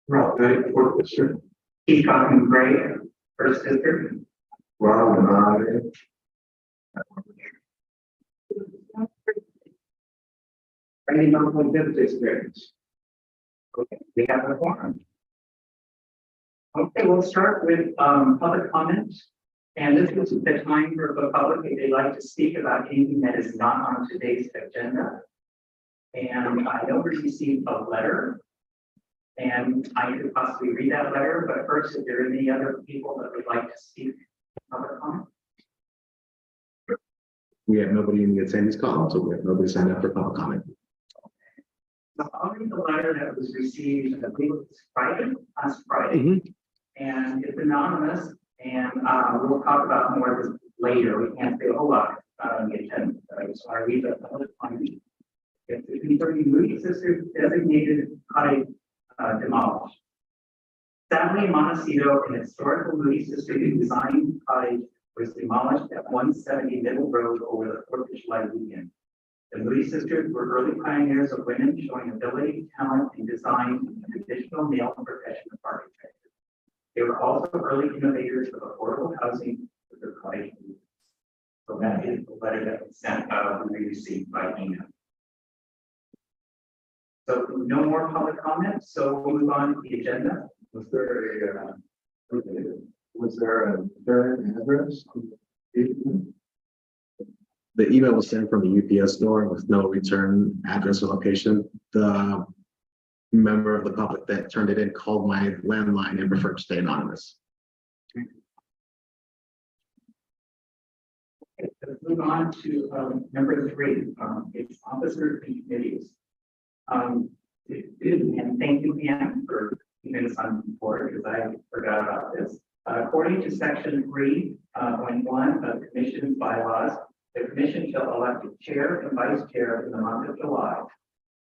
Rob, fourth district. Keith Cochran Gray, first district. Rob and I. Any local fifth district. Okay, we have a forum. Okay, we'll start with public comment. And this is the time for the public if they'd like to speak about anything that is not on today's agenda. And I know we received a letter. And I could possibly read that letter, but first, if there are any other people that would like to speak public comment. We have nobody in the attendees column, so we have nobody signed up for public comment. So I'll read the letter that was received, I believe it was Friday, last Friday. And it's anonymous, and we'll talk about more of this later. We can't say a whole lot on the agenda, but I just want to read the public comment. It's concerning Moody Sisters designated cottage demolished. Sadly, Montecito, an historical Moody Sisters design cottage, was demolished at 170 Middle Road over the 4th of July weekend. The Moody Sisters were early pioneers of women showing ability, talent, and design in the traditional male profession of architecture. They were also early innovators of affordable housing for their cottage movements. So that is the letter that was sent we received by email. So no more public comments, so we'll move on to the agenda. Was there a return address? The email was sent from the UPS store with no return address or location. The member of the public that turned it in called my landline and preferred to stay anonymous. Okay, let's move on to number 3. It's officers and committees. And thank you, Pam, for keeping us on board because I forgot about this. According to section 3.1 of the commission's bylaws, the commission shall elect a chair and vice chair in the month of July,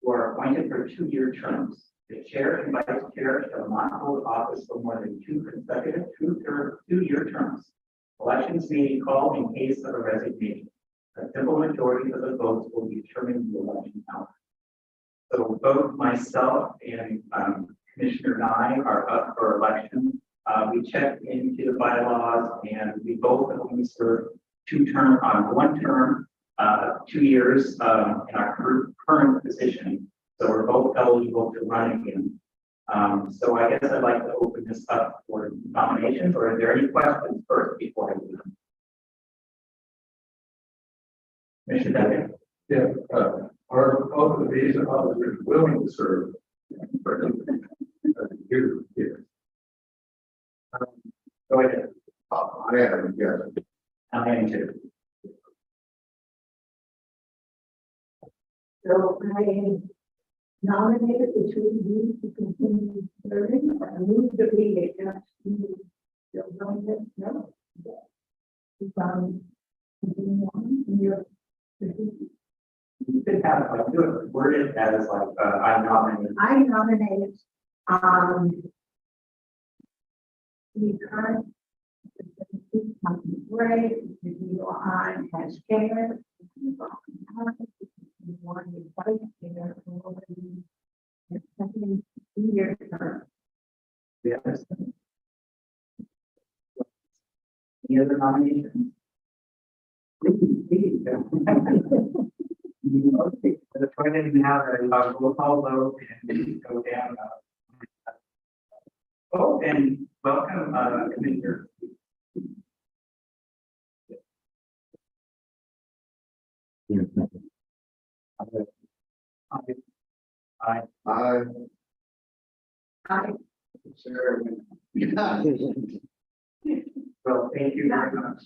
who are appointed for 2-year terms. The chair and vice chair shall not hold office for more than 2 consecutive 2-year terms. Elections may be called in case of a resignation. A simple majority of the votes will determine the election outcome. So both myself and Commissioner Nye are up for election. We checked into the bylaws and we both only serve 1 term, 2 years in our current position. So we're both eligible to run again. So I guess I'd like to open this up for nominations, or are there any questions first before I do them? Commissioner Devitt? Yeah, are both of these officers willing to serve for years? Go ahead. I am, yes. I am too. So I nominated the 2 of you to continue serving. I move that we accept you. No. Continue on in your position. You could have do it worded as like I nominate. I nominate the current Gray, you on as chair, one is vice chair, and second 2-year term. Yes. Any other nominations? Please. Okay, let's go ahead and have a roll call vote and go down. Oh, and welcome, Commissioner. Aye. Sure. Well, thank you very much.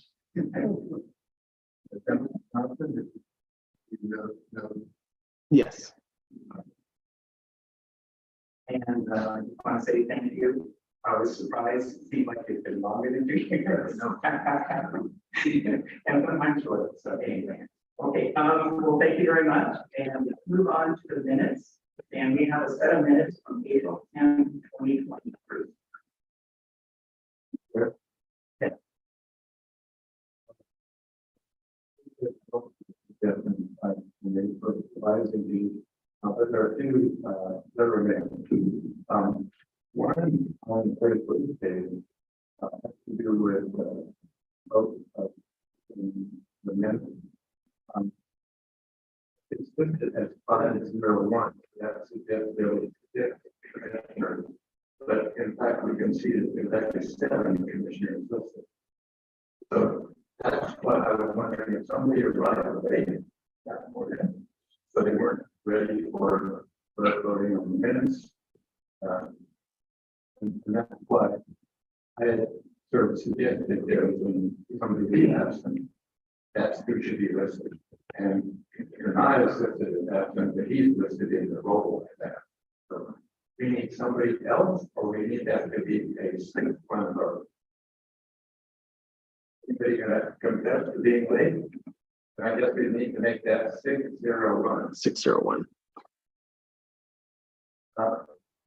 Yes. And I want to say thank you. I was surprised. It seemed like it's been longer than 2 years. And I'm sure. So anyway. Okay, well, thank you very much. And let's move on to the minutes. And we have a set of minutes from April 10, 2023. Yeah. Advising the But there are two, that remain. One on the Facebook page, has to do with, both, the men. It's listed as 501, that suggests there was 6 commissioners. But in fact, we can see that there's actually 7 commissioners listed. So that's what I was wondering, if somebody arrived late that morning, so they weren't ready for voting on the minutes. And that's why I had sort of suggested there was somebody be absent. That's who should be listed. And Kenai is listed as absent, but he's listed in the role of that. So we need somebody else, or we need that to be a single one vote. Anybody gonna confess to being late? And I guess we need to make that 601. 601.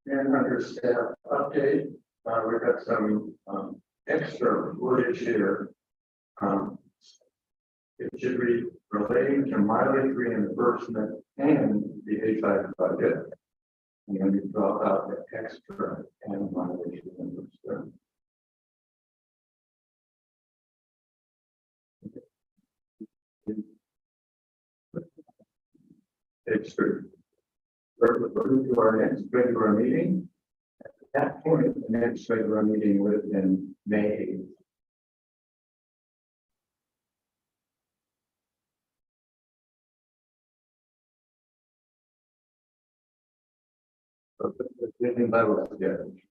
And under staff update, we've got some extra footage here. It should read relating to mileage reimbursement and the HI budget. And then we draw out the extra and mileage reimbursement. Extra. We're going to our next regular meeting. At that point, the next regular meeting would have been May 8th. So the giving level is good.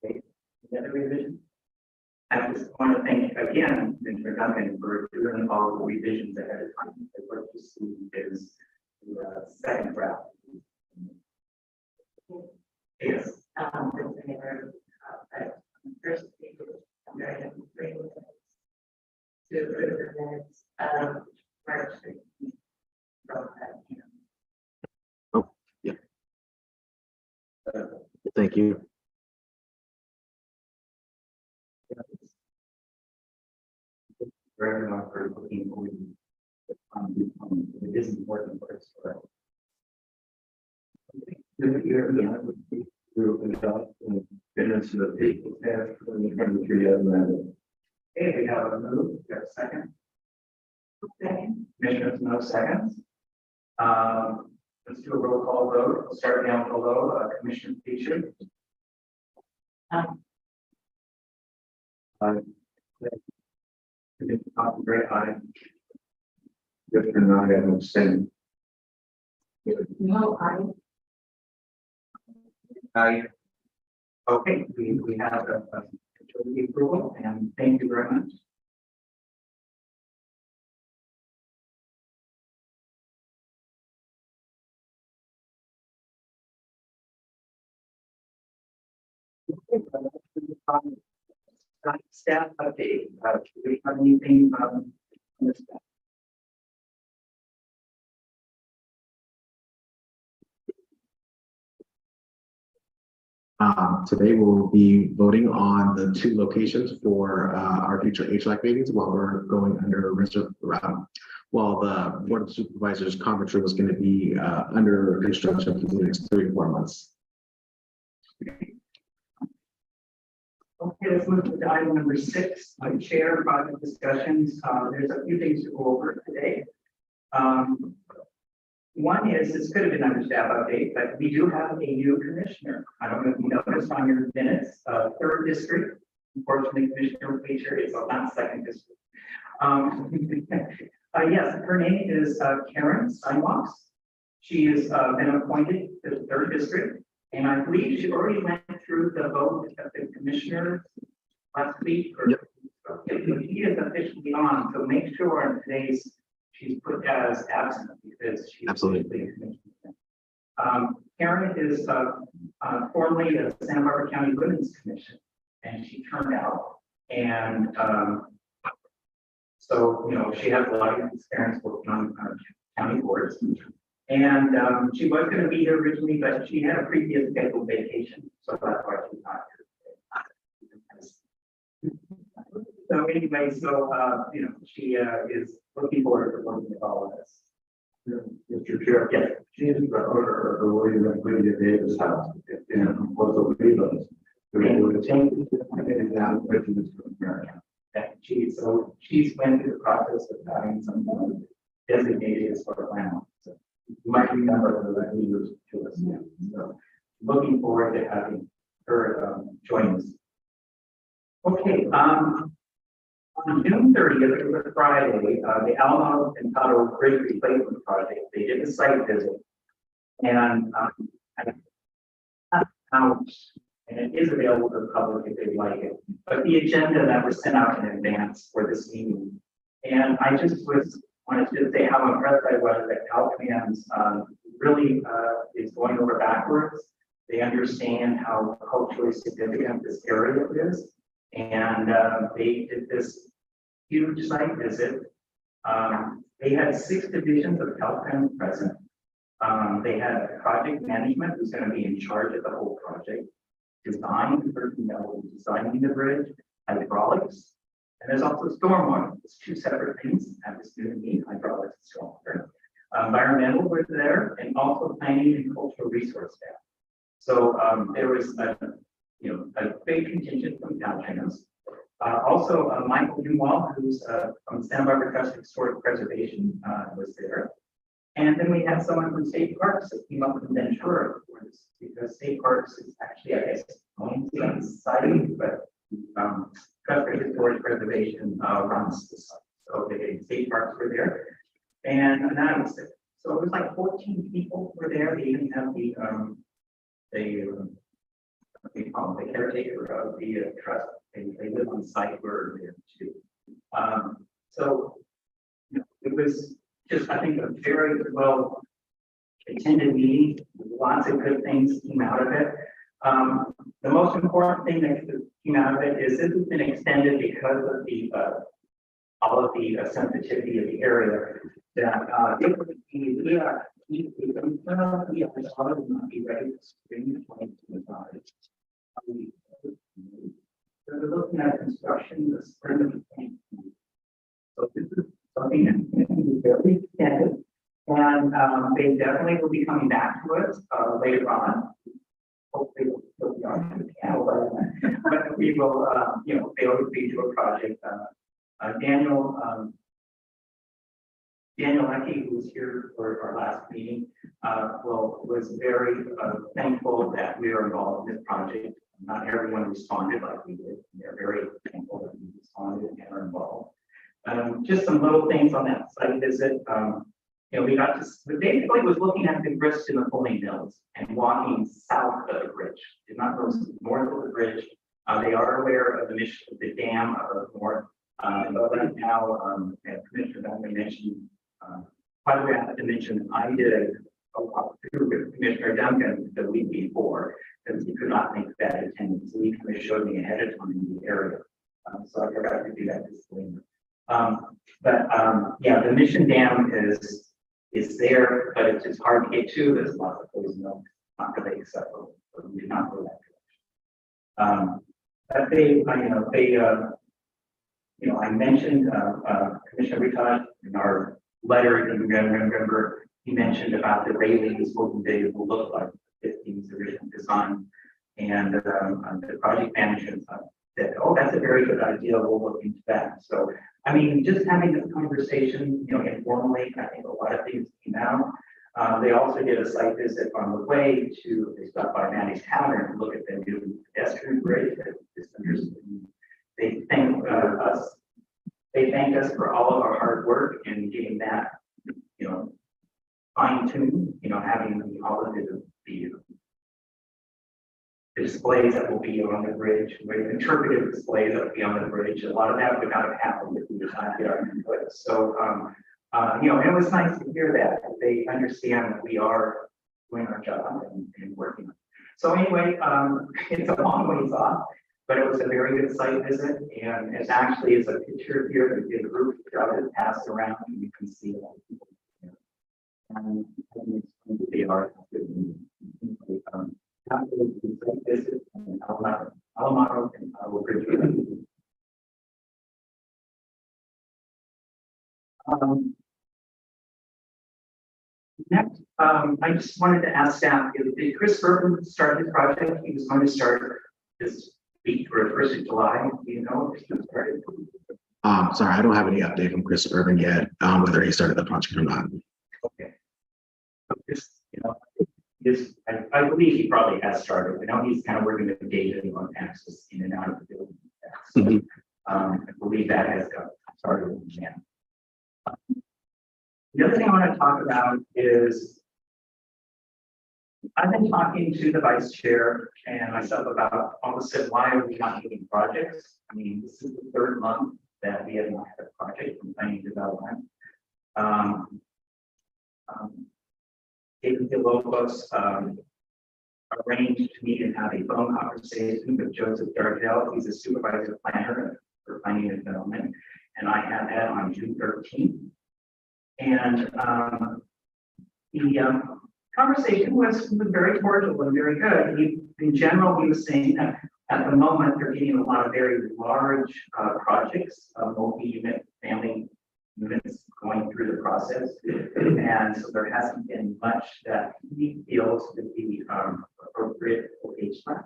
Okay, the other revision? I just want to thank again, Mr. Duncan, for doing all the revisions ahead of time. What you see is the second draft. Yes. First, I'm very happy to approve the minutes of March 16th. Oh, yeah. Thank you. Very much for looking for it is important for us. To adopt the minutes of the people have for the 23 as amended. Okay, we have a move, we have a second. Second. Commissioners, no seconds. Let's do a roll call vote. We'll start down below, Commissioner Peachy. Great, aye. Just for not having abstained. No, Aye. Okay, we have the approval, and thank you very much. Staff update, do we have anything on this staff? Today we'll be voting on the 2 locations for our future HLAC meetings while we're going under while the Board of Supervisors conference room is going to be under construction for the next 3 to 4 months. Okay, let's move to item number 6, chair project discussions. There's a few things to go over today. One is, this could have been under staff update, but we do have a new commissioner. I don't know if you noticed on your minutes, 3rd district. Unfortunately, Commissioner Peachy is not 2nd district. Yes, her name is Karen Steinwachs. She has been appointed to the 3rd district, and I believe she already went through the vote of the commissioner last week. Or, yep. She is officially on, so make sure on today's she's put as absent because she's absolutely. Karen is formerly a Santa Barbara County Women's Commission, and she turned out. And so, you know, she has a lot of experience working on county boards. And she was going to be here originally, but she had a previous scheduled vacation, so that's why she's not here. So anyway, so you know, she is looking forward to working with all of us. Mr. Chair. Yes. She is the owner of the William and Lydia Davis house in Puerto Rico. And now Richard is from America. That she's went through the process of having someone designated as for land. So you might remember her that he was to us now. So looking forward to having her join us. Okay, on June 30th, it was a Friday, the Alamo and Cotto Bridge Replacement Project, they did a site visit. And and it is available to the public if they like it. But the agenda that was sent out in advance for this meeting. And I just wanted to say how impressed I was that Caltrans really is going over backwards. They understand how culturally significant this area is. And they did this huge site visit. They had 6 divisions of Caltrans present. They had project management who's going to be in charge of the whole project. Design, personnel designing the bridge, hydraulics, and there's also stormwater. It's 2 separate things at this meeting, hydraulics and stormwater. Environmental was there, and also planning and cultural resource staff. So there was a big contingent from Caltrans. Also, Michael Duval, who's from Santa Barbara Trust Historic Preservation, was there. And then we had someone from State Parks that came up from Ventura, of course, because State Parks is actually, I guess, going to be on site, but Trust for Historic Preservation runs the site. So the State Parks were there. And that was it. So it was like 14 people were there. They even have the caretaker of the trust. They live on site where there too. So it was just, I think, a very well attended meeting. Lots of good things came out of it. The most important thing that came out of it is this has been extended because of the all of the sensitivity of the area. That it would be not be ready for spring 2025. We're looking at construction this spring of 2025. So this is something that is very extended, and they definitely will be coming back to us later on. Hopefully, we'll still be on the panel by then, but we will, they will be to a project. Daniel Leckie, who was here for our last meeting, was very thankful that we are involved in this project. Not everyone responded like we did. They're very thankful that we responded and are involved. Just some little things on that site visit. We got to basically was looking at the grist in the pulling mills and walking south of the bridge. Did not go north of the bridge. They are aware of the mission of the dam of north. But right now, Commissioner Duncan mentioned, by the way, I have to mention I did a walkthrough with Commissioner Duncan the week before because he could not make that attendance. So he kind of showed me ahead of time in the area. So I forgot to do that disclaimer. Yeah, the mission dam is there, but it's just hard to get to. There's lots of poison milk, not really acceptable. So we did not go that direction. But I mentioned Commissioner Ritaj in our letter in November. He mentioned about the railings, what they will look like, 15's original design, and the project management said, "Oh, that's a very good idea. We'll look into that." So, I mean, just having this conversation, informally, I think a lot of things came out. They also did a site visit on the way to, they stopped by Manny's Tavern to look at the new pedestrian bridge that is understood. They thanked us. They thanked us for all of our hard work in getting that, fine-tuned, having all of the displays that will be on the bridge, interpretive displays that will be on the bridge. A lot of that would not have happened if we did not get our input. So, it was nice to hear that they understand that we are doing our job and working. So anyway, it's a long ways off, but it was a very good site visit, and it actually is a picture here that the group that passed around, and you can see a lot of people. And they are visit and Alamaro and our bridge. Next, I just wanted to ask staff, did Chris Burton start his project? He was going to start this week or 1st of July. Do you know if he started? Sorry, I don't have any update from Chris Urban yet, whether he started the project or not. Okay. So just, I believe he probably has started. I know he's kind of working with David on access in and out of the building. So, Mhm. I believe that has got started. Yeah. The other thing I want to talk about is I've been talking to the vice chair and myself about almost said, why are we not doing projects? I mean, this is the 3rd month that we have not had a project from planning development. David Villalobos arranged to meet and have a phone conversation with Joseph Dargell. He's a supervisor planner for planning and development, and I had that on June 13th. And the conversation was very cordial and very good. In general, he was saying that at the moment they're getting a lot of very large projects, multi-unit family units going through the process, and so there hasn't been much that he feels to be appropriate for HVAC.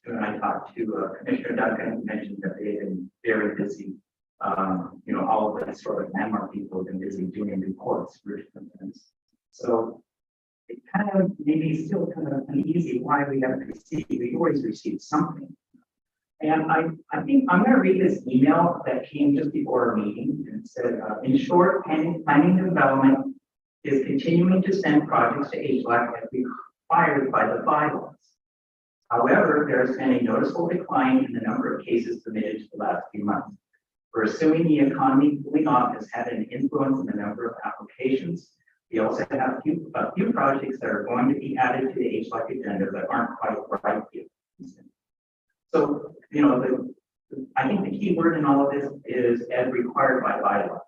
When I talked to Commissioner Duncan, he mentioned that they have been very busy. All of the historic landmark people have been busy doing reports for different things. So it kind of maybe still kind of uneasy why we haven't received. We always receive something. And I think I'm going to read this email that came just before our meeting and said, in short, planning and development is continuing to send projects to HLAC as required by the bylaws. However, there has been a noticeable decline in the number of cases submitted the last few months. We're assuming the economy cooling off has had an influence in the number of applications. We also have a few projects that are going to be added to the HLAC agenda that aren't quite right yet. So, I think the key word in all of this is as required by bylaws.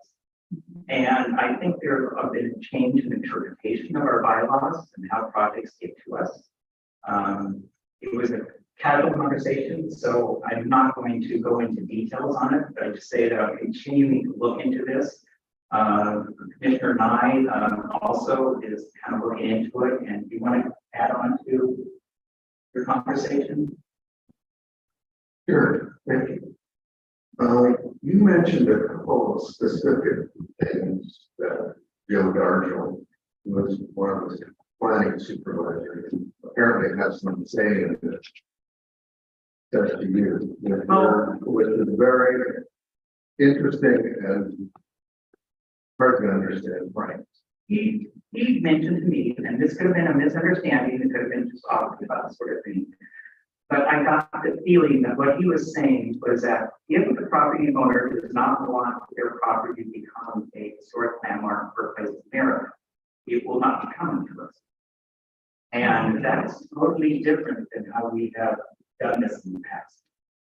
And I think there have been a change in interpretation of our bylaws and how projects get to us. It was a casual conversation, so I'm not going to go into details on it, but I just say that I'm continuing to look into this. Commissioner Nye also is kind of looking into it, and do you want to add on to your conversation? Sure, thank you. You mentioned a couple of specific things that Joe Dargell was one of the planning supervisors. Apparently has some say in this. That's to you, which is very interesting and hard to understand. Right. He mentioned to me, and this could have been a misunderstanding, it could have been just talking about sort of thing. But I got the feeling that what he was saying was that if the property owner does not want their property to become a historic landmark for a place of merit, it will not be coming to us. And that's totally different than how we have done this in the past.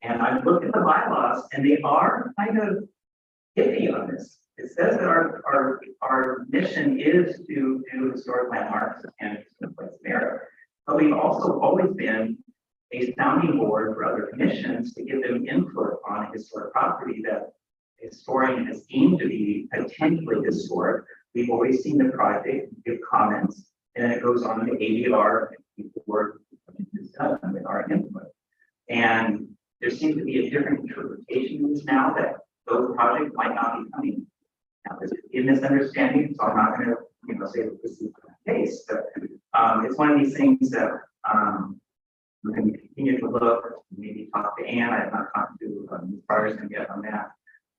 And I've looked at the bylaws and they are kind of iffy on this. It says that our mission is to do historic landmarks and a place of merit. But we've also always been a sounding board for other commissions to give them input on a historic property that a historian has deemed to be potentially historic. We've always seen the project, give comments, and it goes on to ADR and people work with our input. And there seems to be a different interpretation of this now that those projects might not be coming. Now, there's a misunderstanding, so I'm not going to say that this is the case, but it's one of these things that we're going to continue to look, maybe talk to Ann. I have not talked to Ms. Ryerson yet on that,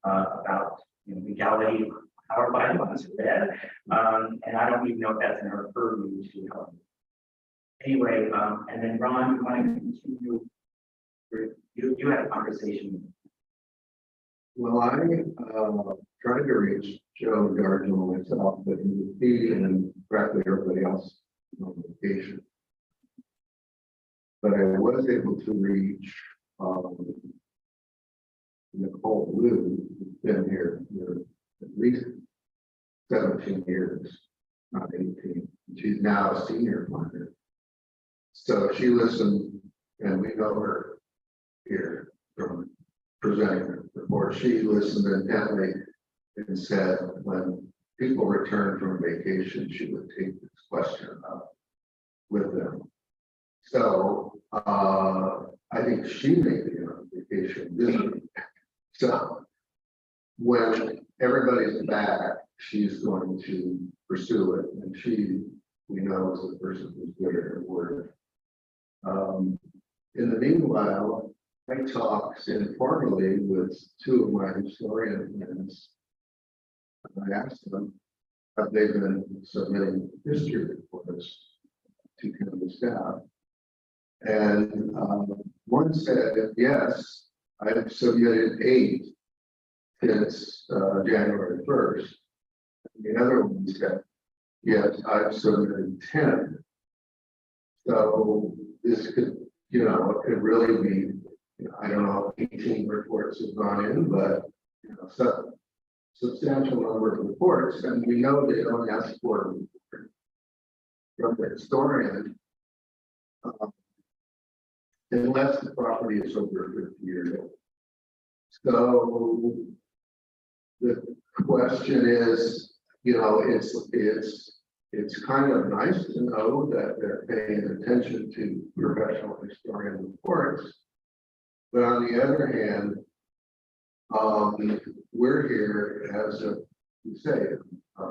about legality of how our bylaws are read. And I don't even know if that's in our purview to help. Anyway, and then Ron, you want to continue? You had a conversation. Well, I tried to reach Joe Dargell myself, but he was feeding and practically everybody else on vacation. But I was able to reach Nicole Blue, who's been here for at least 17 years, not 18. She's now a senior planner. So she listened, and we know her here from presenting her report. She listened intently and said, when people return from vacation, she would take this question up with them. So, I think she may be on vacation visiting. So when everybody's back, she's going to pursue it, and we know is the person who's good at her word. In the meanwhile, I talked informally with two of my historian friends. I asked them, have they been submitting history reports to county staff? And one said, yes, I've submitted 8 since January 1st. The other one said, yes, I've submitted 10. So this could, it could really be, I don't know if 18 reports have gone in, but so substantial number of reports, and we know they don't ask for from the historian unless the property is over 50 years old. So the question is, it's kind of nice to know that they're paying attention to professional historian reports, but on the other hand, we're here as a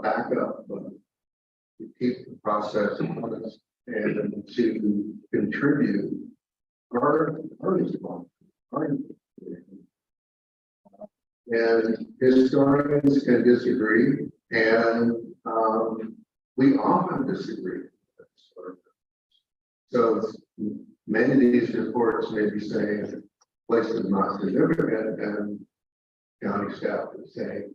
backup to keep the process honest and to contribute our response. And historians can disagree, and we often disagree. So many of these reports may be saying places not significant, and county staff is saying,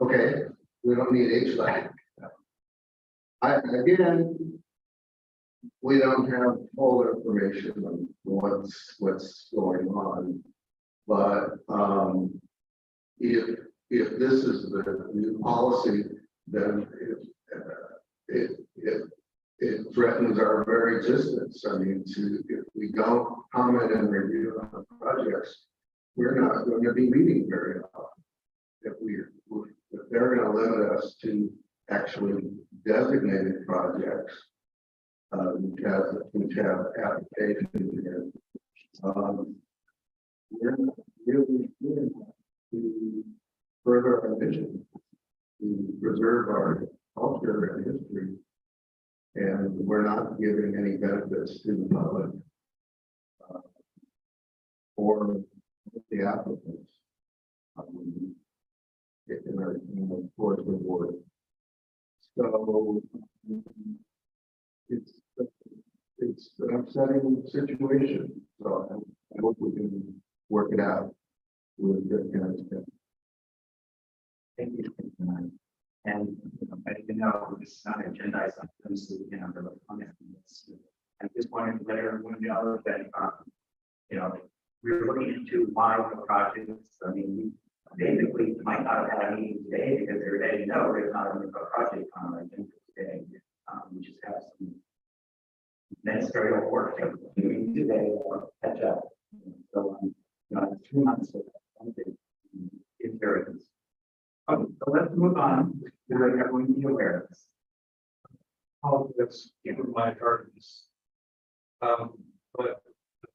okay, we don't need HVAC. Again, we don't have full information on what's going on, but if this is the new policy, then it threatens our very existence. I mean, if we don't comment and review on projects, we're not going to be meeting very often. If they're going to limit us to actually designated projects, which have applications in, we're not really doing that to further our vision, to preserve our culture and history, and we're not giving any benefits to the public or the applicants in our towards the board. So it's an upsetting situation. So I hope we can work it out with the kind. Thank you. And I didn't know this is not agendized items, so we can have a comment on this. I just wanted to let everyone know that we're looking into why the projects. I mean, we basically might not have had a meeting today because they're ready to know there's not a project on our agenda today. We just have some ministerial work that we're doing today or catch up. So 2 months of it's very good. Okay, so let's move on. We're going to be aware of this. All that's in my gardens. But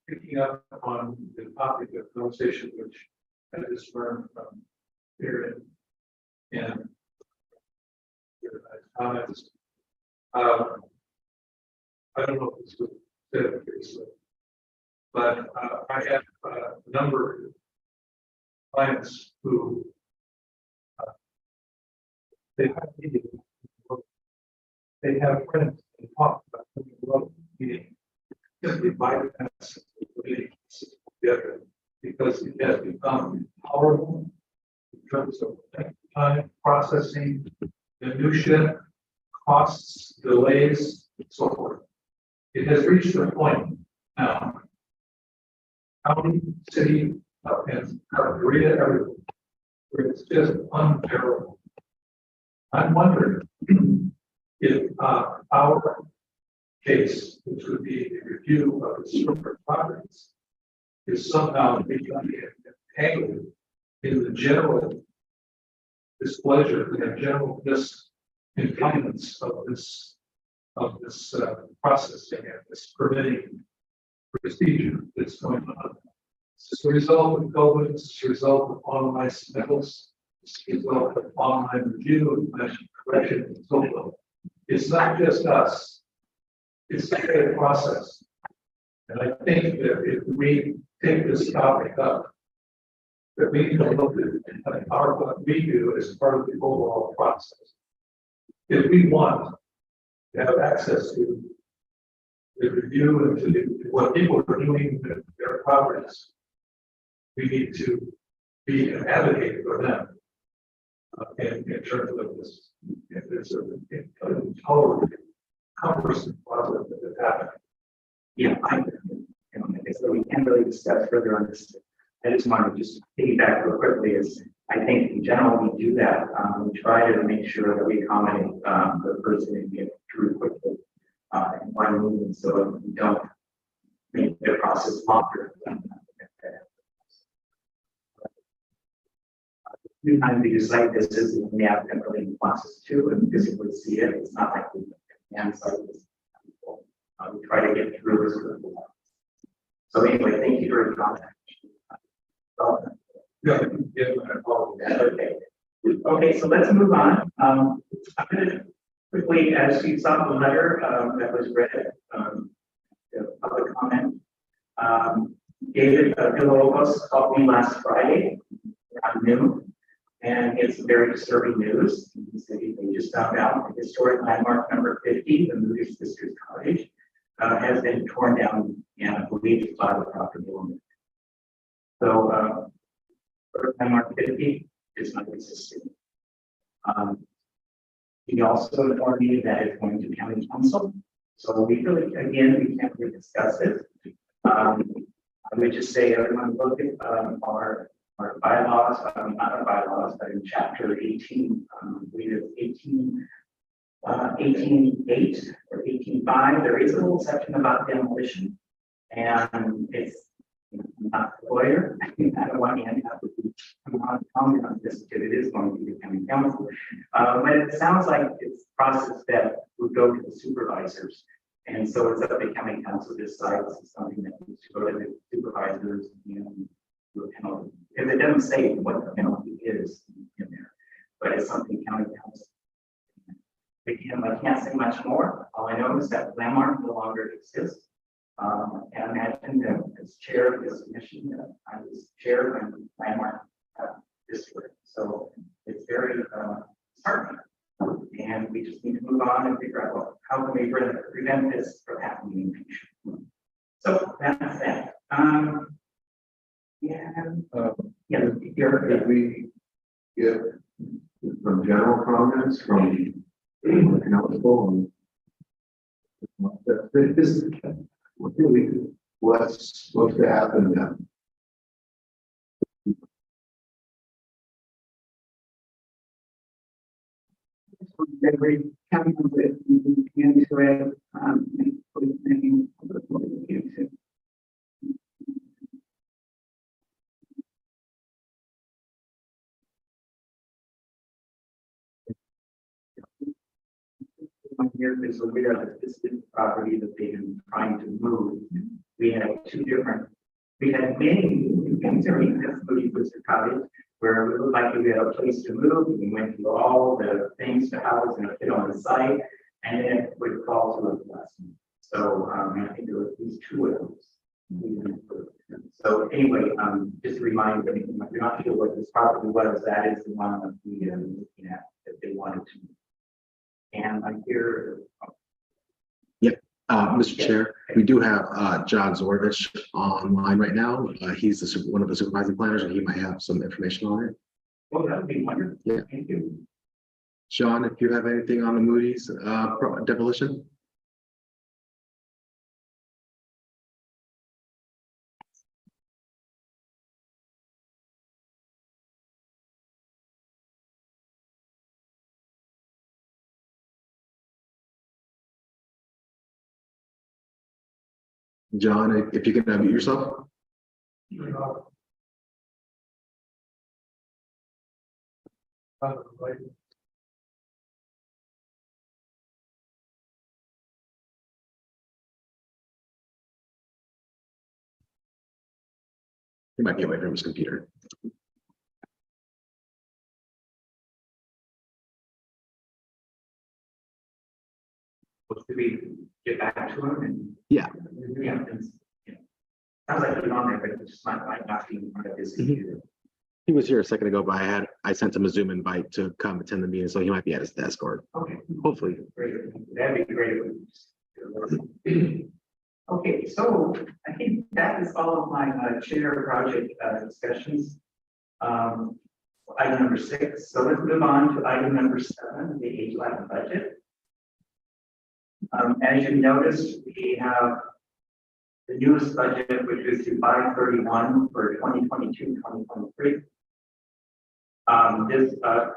picking up on the topic of conversation, which I just learned from here and your comments. I don't know if this was said previously, but I have a number of clients who they have friends and talk about meeting simply by together because it has become powerful in terms of time processing, minutia, costs, delays, and so forth. It has reached a point now, county, city, and Korea, everywhere, where it's just unbearable. I'm wondering if our case, which would be a review of historic properties, is somehow becoming entangled in the general displeasure and general discontinuance of this processing and this permitting procedure that's going on. It's a result of COVID, it's a result of online submittals, it's a result of online review and correction and so forth. It's not just us, it's the whole process. And I think that if we take this topic up, that we can look at what we do as part of the overall process. If we want to have access to the review and to what people are doing with their properties, we need to be an advocate for them in terms of this. If there's an intolerable, cumbersome process that has happened. Yeah, so we can't really discuss further on this. I just want to just piggyback real quickly is I think in general we do that. We try to make sure that we accommodate the person and get through quickly in one movement so that we don't make the process longer. Sometimes we just like this is when the applicant really wants us to and physically see it. It's not like we can cite this. We try to get through as quickly as possible. So anyway, thank you for your comment. Okay. Okay, so let's move on. I'm going to quickly, as you saw the letter that was read, the public comment. David Villalobos called me last Friday around noon, and it's very disturbing news. He said they just found out the historic landmark number 50, the Moody Sisters Cottage, has been torn down and believed by the property owner. So, landmark 50 is not existing. He also informed me that it's going to county council. So we really, again, we can't really discuss it. I would just say everyone look at our bylaws, not our bylaws, but in chapter 18, we have 18.8 or 18.5, there is a little section about demolition. And it's not a lawyer. I don't want to end up with comment on this because it is going to be county council. But it sounds like it's a process that would go to the supervisors. And so it's up to county council to decide this is something that needs to go to the supervisors and do a penalty. Because it doesn't say what the penalty is in there, but it's something county council. Again, I can't say much more. All I know is that landmark no longer exists. And imagine that as chair of this commission, I was chair when landmark district. So it's very disheartening. And we just need to move on and figure out well, how can we prevent this from happening in the future. So that's that. If we get from general comments from council and this is really what's supposed to happen now. Every county with into it, here is aware that this is property that they've been trying to move. We had many things during this movie was the cottage where it looked like we had a place to move. We went through all the things to house and fit on the site, and then it would fall to a blessing. So I think there were at least two of those. So anyway, just a reminder, if you're not sure what this property was, that is the one that we are looking at that they wanted to move. And I'm here. Mr. Chair, we do have John Zorvich online right now. He's one of the supervising planners, and he might have some information on it. Well, that would be wonderful. Yeah. Thank you. John, if you have anything on the Moody's demolition? John, if you can unmute yourself. Right. He might be away from his computer. Should we get back to him and? Yeah. Yeah. Sounds like he's on there, but it just might not be in front of his computer. He was here a second ago, but I sent him a Zoom invite to come attend the meeting, so he might be at his desk or Okay, hopefully. great. That'd be great. Okay, so I think that is all of my chair project discussions. Item number 6. So let's move on to item number 7, the HLAB budget. As you noticed, we have the newest budget, which is to 531 for 2022-2023.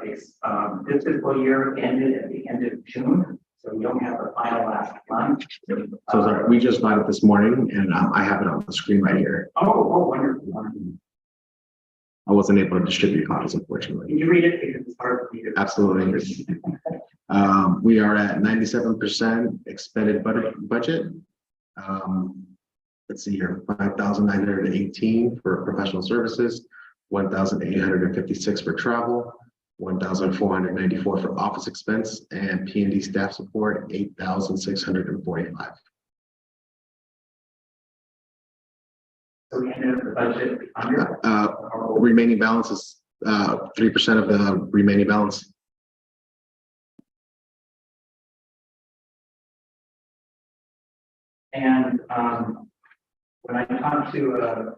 This fiscal year ended at the end of June, so we don't have the final last month. So we just got it this morning and I have it on the screen right here. Oh, wonderful. I wasn't able to distribute copies, unfortunately. Can you read it? Because it's hard for me to. Absolutely. We are at 97% expended budget. Let's see here, 5,918 for professional services, 1,856 for travel, 1,494 for office expense, and P&D staff support, 8,645. So we ended up the budget under. Remaining balance is 3% of the remaining balance. And when I talked to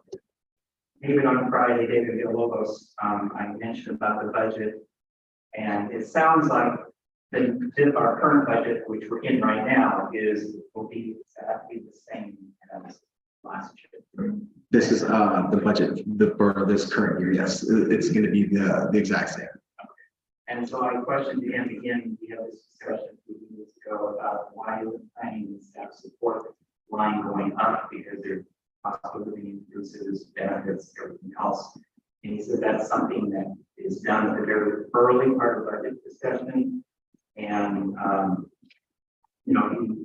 David on Friday, David Villalobos, I mentioned about the budget, and it sounds like our current budget, which we're in right now, will be exactly the same as last year. This is the budget for this current year. Yes, it's going to be the exact same. And so I questioned him again. We had this discussion a few weeks ago about why is the planning and staff support line going up, because there's cost of living increases, benefits, everything else. And he said that's something that is done at the very early part of our discussion. And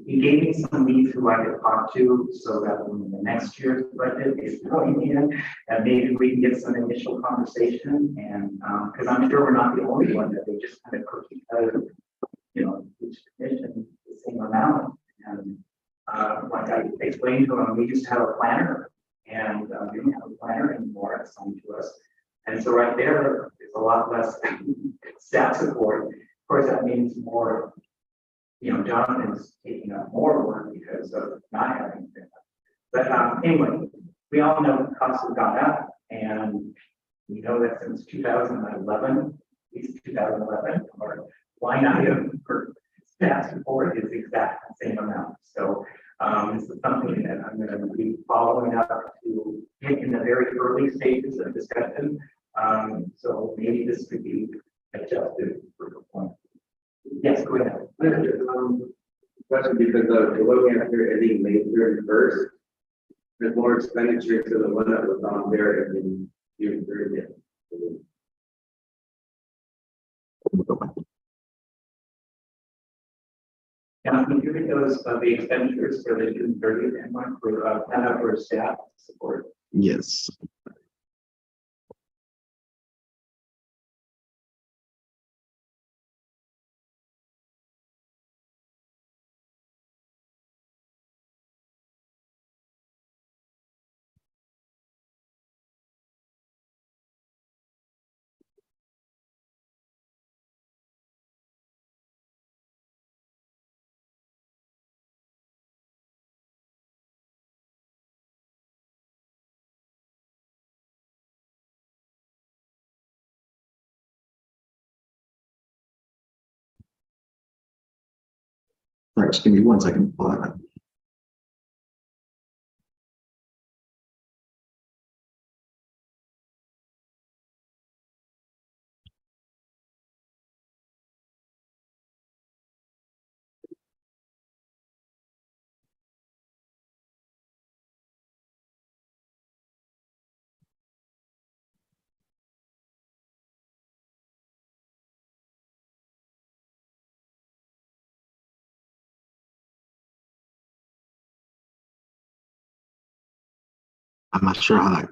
he gave me some leads who I could talk to, so that when the next year's budget is going in, that maybe we can get some initial conversation. And because I'm sure we're not the only one that they just kind of cookie cutter, each commission the same amount. And like I explained to them, we used to have a planner, and we don't have a planner anymore assigned to us. And so right there is a lot less staff support. Of course, that means more. Jonathan's taking up more work because of not having it. But anyway, we all know the costs have gone up, and we know that since 2011, at least 2011, our line item for staff support is exactly the same amount. So this is something that I'm going to be following up to in the very early stages of discussion. So maybe this could be adjusted for the point. Yes, go ahead. Question, because we're looking at your ending May 31st, there's more expenditure to the one that was on there in June 30th. Now, can you read those the expenditures for the June 30th and one for staff support? Yes. All right, just give me 1 second. Pull that up. I'm not sure how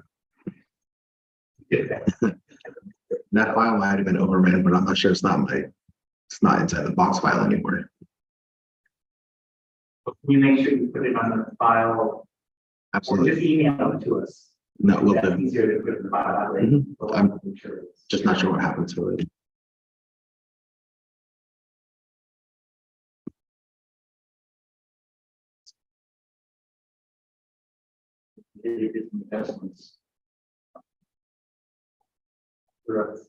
that file might have been overran, but I'm not sure it's not inside the box file anymore. Can you make sure you put it on the file or Absolutely. just email it to us? No, we'll That's do. easier to put in the file that way. Mhm. We'll I'm make sure it's- Just not sure what happened to it. It is investments. For us.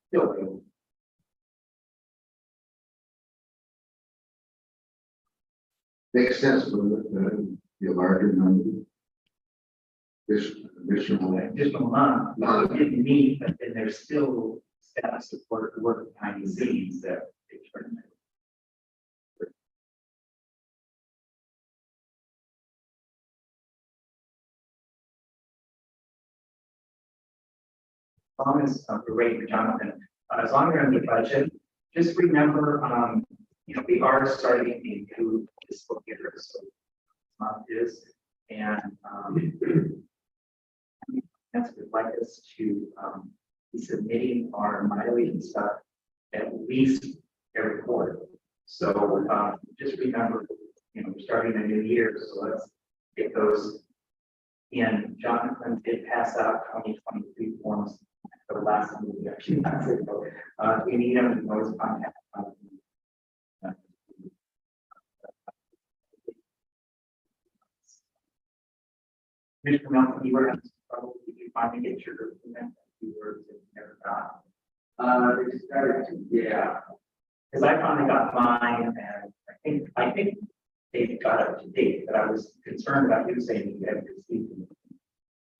Still, Makes sense for the larger number. This, additional. additional month, didn't meet, but then there's still staff support work behind the scenes that. they turn in. As long as, we're waiting for Jonathan, as long as we're in the budget, just remember, we are starting a new fiscal year, so month is, and, that's would like us to, be submitting our mileage and stuff at least every quarter. So, just remember, we're starting a new year, so let's get those. And Jonathan did pass out 2023 forms the last time we actually passed it. So, if you need them, you can always contact. Mr. Malcolm, you were probably, did you finally get your document that you were never got? They started to, yeah. Because I finally got mine, and I think they got up to date, but I was concerned about you saying you hadn't received them.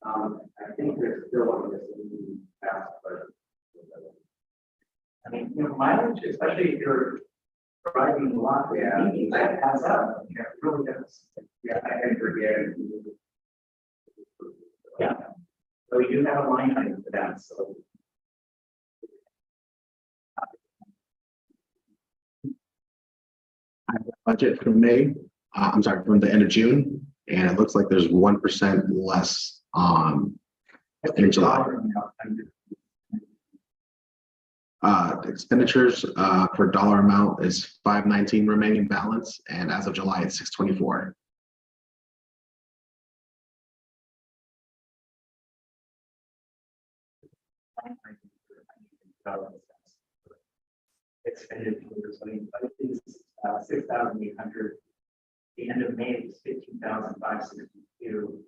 I think there's still on this in the past, but. I mean, mileage, especially if you're driving a lot, Yeah. that adds up, it really does. Yeah, I can forget. Yeah. So we do have a line item for that, so. Budget from May, from the end of June, and it looks like there's 1% less in July. The expenditures per dollar amount is $519 remaining balance, and as of July, it's $624. Expended for but it is 6,800. The end of May is 15,562.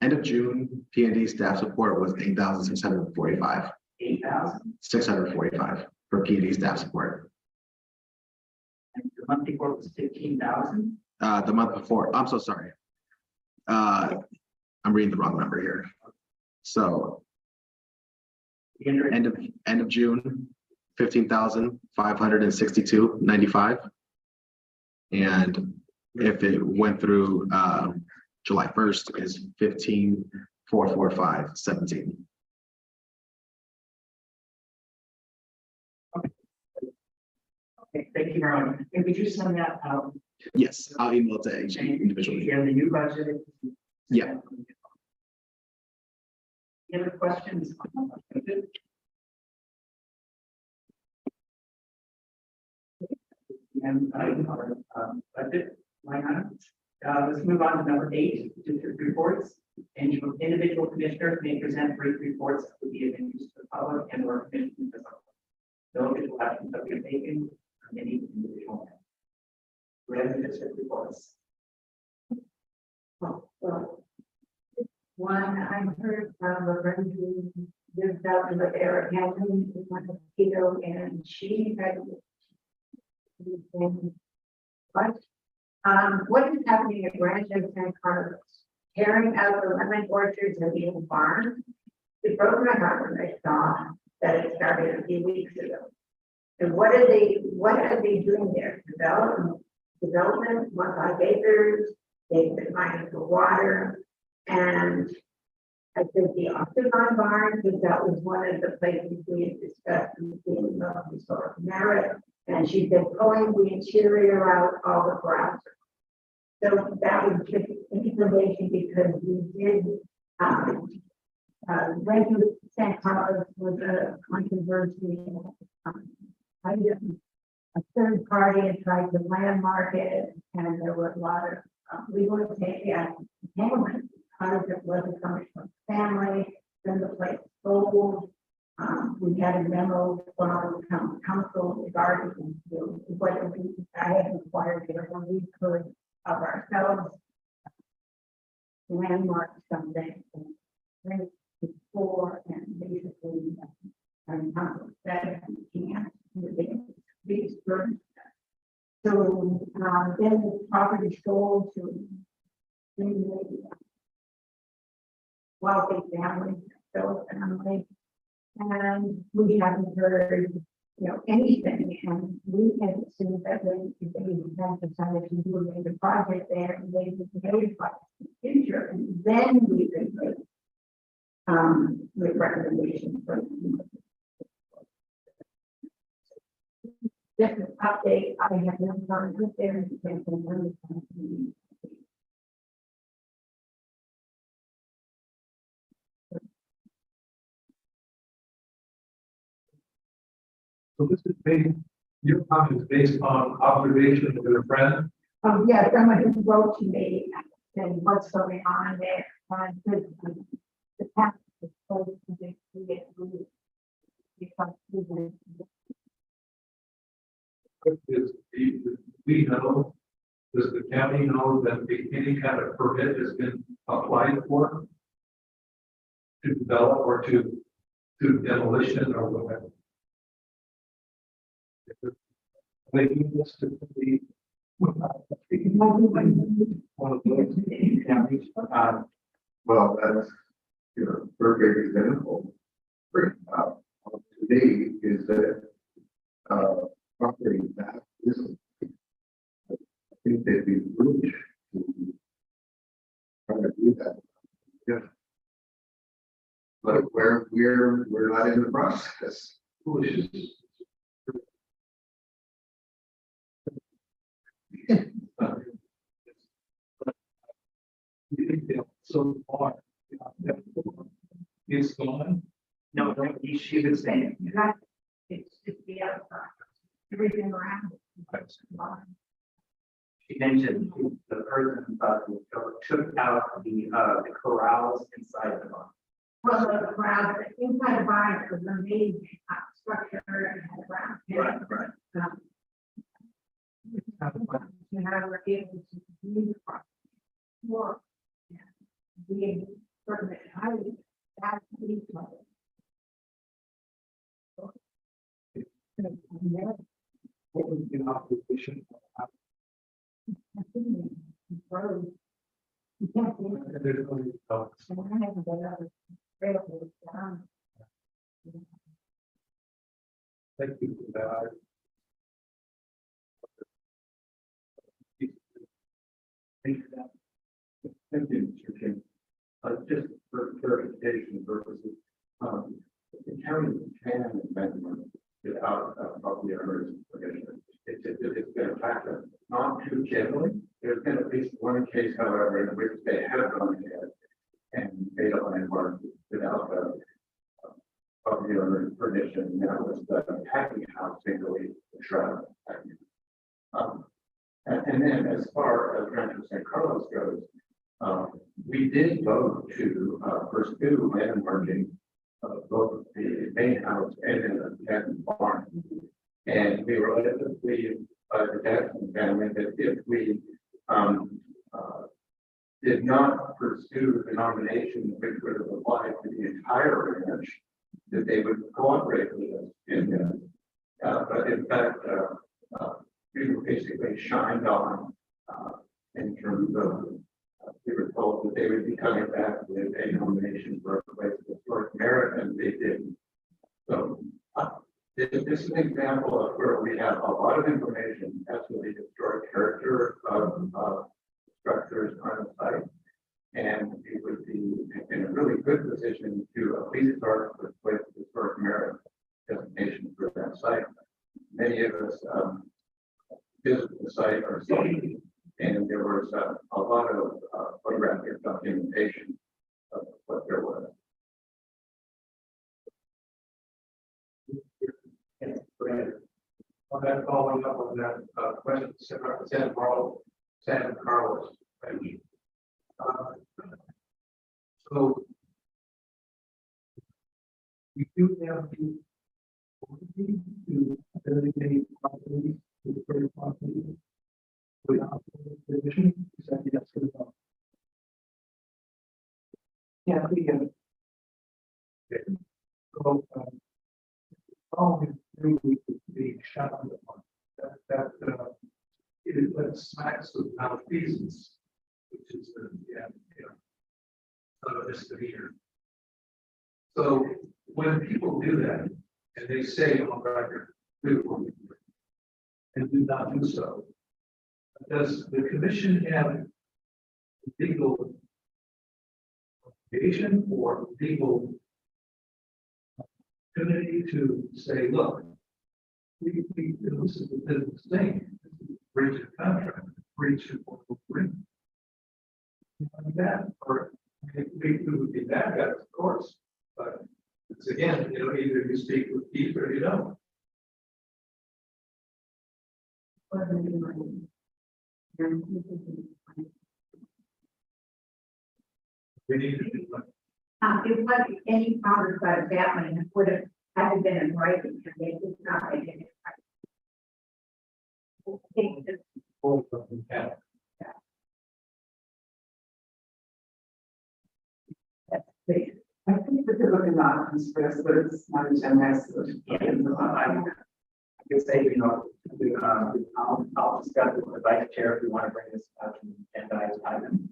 End of June, P&D staff support was 8,645. 8,000. 645 for P&D staff support. And the month before was 15,000. The month before, I'm so sorry. I'm reading the wrong number here. So The end of end of June, 15,562.95. And if it went through July 1st is 15,445.17. Okay, thank you very much. And would you send that out? Yes, I'll email it to each individually. And the new budget? Yeah. Any other questions? And budget line item. Let's move on to number 8, district reports. And individual commissioners may present brief reports that would be of interest to the public and or commission. No official actions have been taken on any individual. Read the district reports. Well, one I heard from a friend who lives out in the area, Hampton, in my mosquito, and she had. What is happening at Rancho San Carlos? Tearing out the lemon orchards and the barns. It broke my heart when I saw that it started a few weeks ago. And what are they doing there? Development, 1.5 acres, they've been mining for water. And I said the Octagon Barn, because that was one of the places we had discussed in the historic merit. And she said, pulling the interior out, all the grounds. So that was just information because we did, regular San Carlos was a controversy. I did a third party and tried to landmark it, and there were a lot of legal entanglement because it wasn't coming from family. Then the place sold. We had a memo from council regarding whether I had required it or we could of ourselves landmark something before and basically council said you can't be experienced. So then the property sold to wealthy family, so family. And we haven't heard, anything, and we had assumed that when they had decided to do a major project there, and they would notify us in the future, and then we could make with recommendations for them. Just an update, I have never gone with there and can't remember. So this is based, your comment is based on observation with a friend. Yeah, someone who wrote to me and what's going on there, the past is supposed to be created. We know, does the county know that any kind of permit has been applied for to develop or to demolition or whatever? They do this to be one of those counties. Well, that's, perfect example. Today is that, property that isn't. I think they'd be foolish to try to do that. Yeah. But we're not in the process. Foolish. You think they're so far? It's gone. No, she was saying, It's the outside, everything around. she mentioned the person took out the corrals inside the barn. Well, the ground, inside the barn, was a main structure and had ground. Right. And I were able to use more. Being certain highly, that's the level. What was in opposition? There's only thoughts. Thank you for that. Thank you, Mr. King. Just for clarification purposes, the county can amend without property owners' permission. It's been a factor, not too generally. There's been at least one case, however, in which they have gone ahead and made a landmark without the property owner's permission. That was the packing house, basically, the shrub. And then as far as Rancho San Carlos goes, we did vote to pursue landmarking both the main house and then the Jackson barn. And we were led to believe by the Jackson family that if we did not pursue the nomination which would have applied to the entire ranch, that they would cooperate with us in this. But in fact, we were basically shined on in terms of we were told that they would be coming back with a nomination for a place of historic merit, and they didn't. So this is an example of where we have a lot of information as to the historic character of structures on the site, and it would be in a really good position to at least start with historic merit designation for that site. Many of us visit the site ourselves, and there was a lot of photographic documentation of what there was. On that, following up on that, question, San Carlos. Right? So we do have the ability to designate properties to third property without permission. Is that yes or no? Yeah, we can. So, following through with the shadow that it smacks of malfeasance, which is the, misdemeanor. So when people do that, and they say on record, do, and do not do so, does the commission have legal obligation or legal opportunity to say, look, this is the business thing, this is breach of contract, breach of agreement. Like that, or we would be bad guys, of course, but it's again, either you speak with Keith or you don't. We need to do like, It wasn't any problems by the family, it would have had been in writing, and they did not make it. both of them have. I think that they're looking at options for us, but it's not a general solution. I could say, I'll discuss with the vice chair if we want to bring this up and agendize item.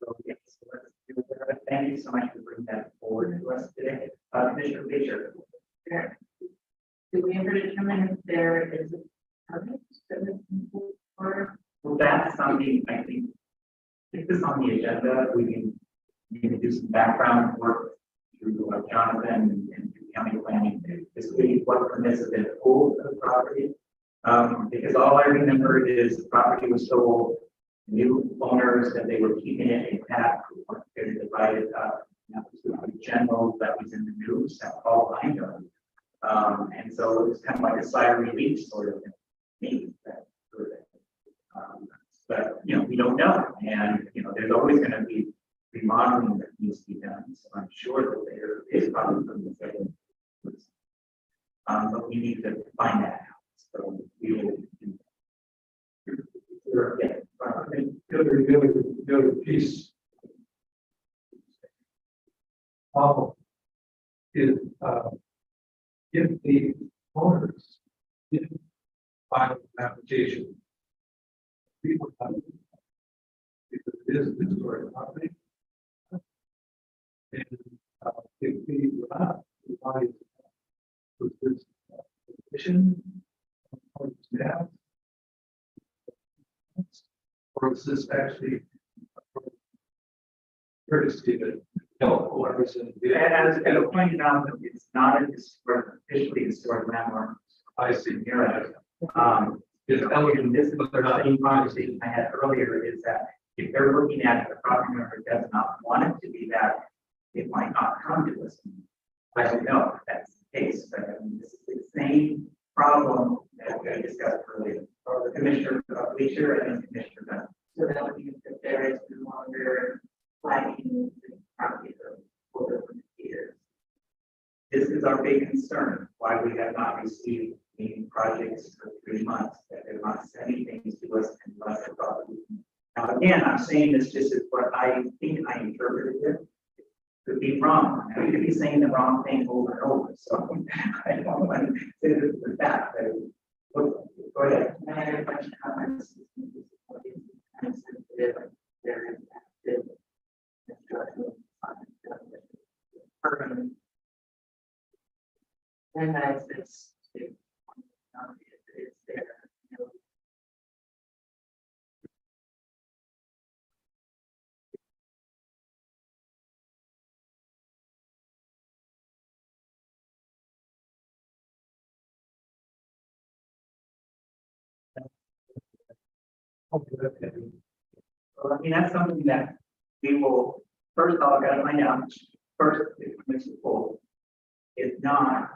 So yes, let's do it. Thank you so much for bringing that forward to us today. Commissioner Fisher. Do we ever determine if there is a permit or? Well, that's something I think, if this is on the agenda, we can do some background work through Jonathan and through county planning to see what permits have been pulled to the property. Because all I remember is the property was sold, new owners that they were keeping it intact, weren't going to divide it up. That was the general that was in the news, that's all I know. And so it was kind of like a sigh of relief sort of thing. But we don't know, and there's always going to be remodeling that needs to be done. So I'm sure that there is probably something that but we need to find that out. So we will. The other piece is if the owners didn't file an application, we would have, because it is a historic property. And if we were not provided with this petition, or staff, or is this actually courtesy that whoever's in the As pointed out, that it's not a officially historic landmark. I see. Here, this is the same conversation I had earlier, is that if they're looking at it, the property owner does not want it to be that, it might not come to us. I don't know if that's the case, but this is the same problem that we discussed earlier, or the Commissioner Leacher and Commissioner Dunn. So that would be if there is no longer flagging the property for years. This is our big concern, why we have not received any projects for 3 months, that they're not sending things to us unless the property. Now, again, I'm saying this just as what I think I interpreted it. Could be wrong. I could be saying the wrong thing over and over. So I don't want to say this with that. But go ahead. I had a bunch of comments. And It's there. You know. Well, I mean, that's something that we will, first of all, gotta find out, first, if it's full. If not,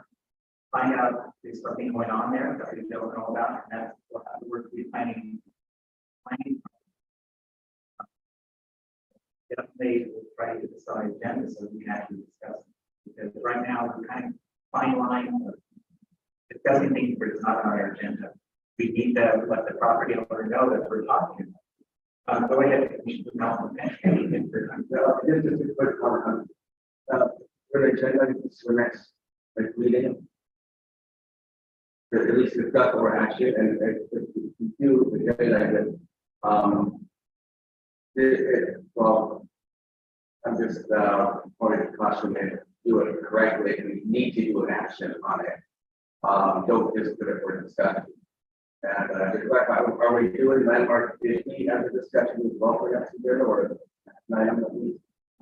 find out if there's something going on there that we don't know about, and that's what we're planning. Definitely, we'll try to decide agenda so we can actually discuss it. Because right now, we're kind of fine line of discussing things, but it's not on our agenda. We need to let the property owner know that we're talking about. Go ahead, Commissioner Melton. Just a quick comment. For the agenda, for next, like, meeting. At least discuss or action, and if we do the agenda, well, I'm just, wanting to caution that do it correctly, and we need to do an action on it. Don't just put it for discussion. And, are we doing landmark 50 as a discussion as well for next year, or nine at least?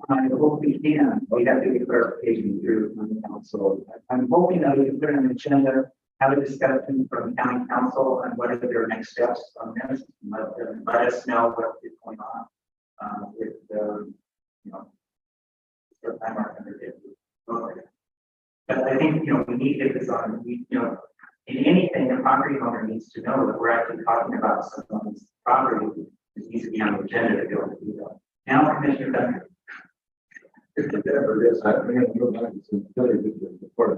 I hope we can. We have to get clarification through from the council. I'm hoping that we can put an agenda, have a discussion from county council on what are their next steps on this. Let us know what is going on with the, you know, sort of landmark under 50. But I think, you know, we need to get this on, we, you know, in anything, the property owner needs to know that we're actually talking about someone's property. It needs to be on the agenda to be able to do that. Now, Commissioner Duncan.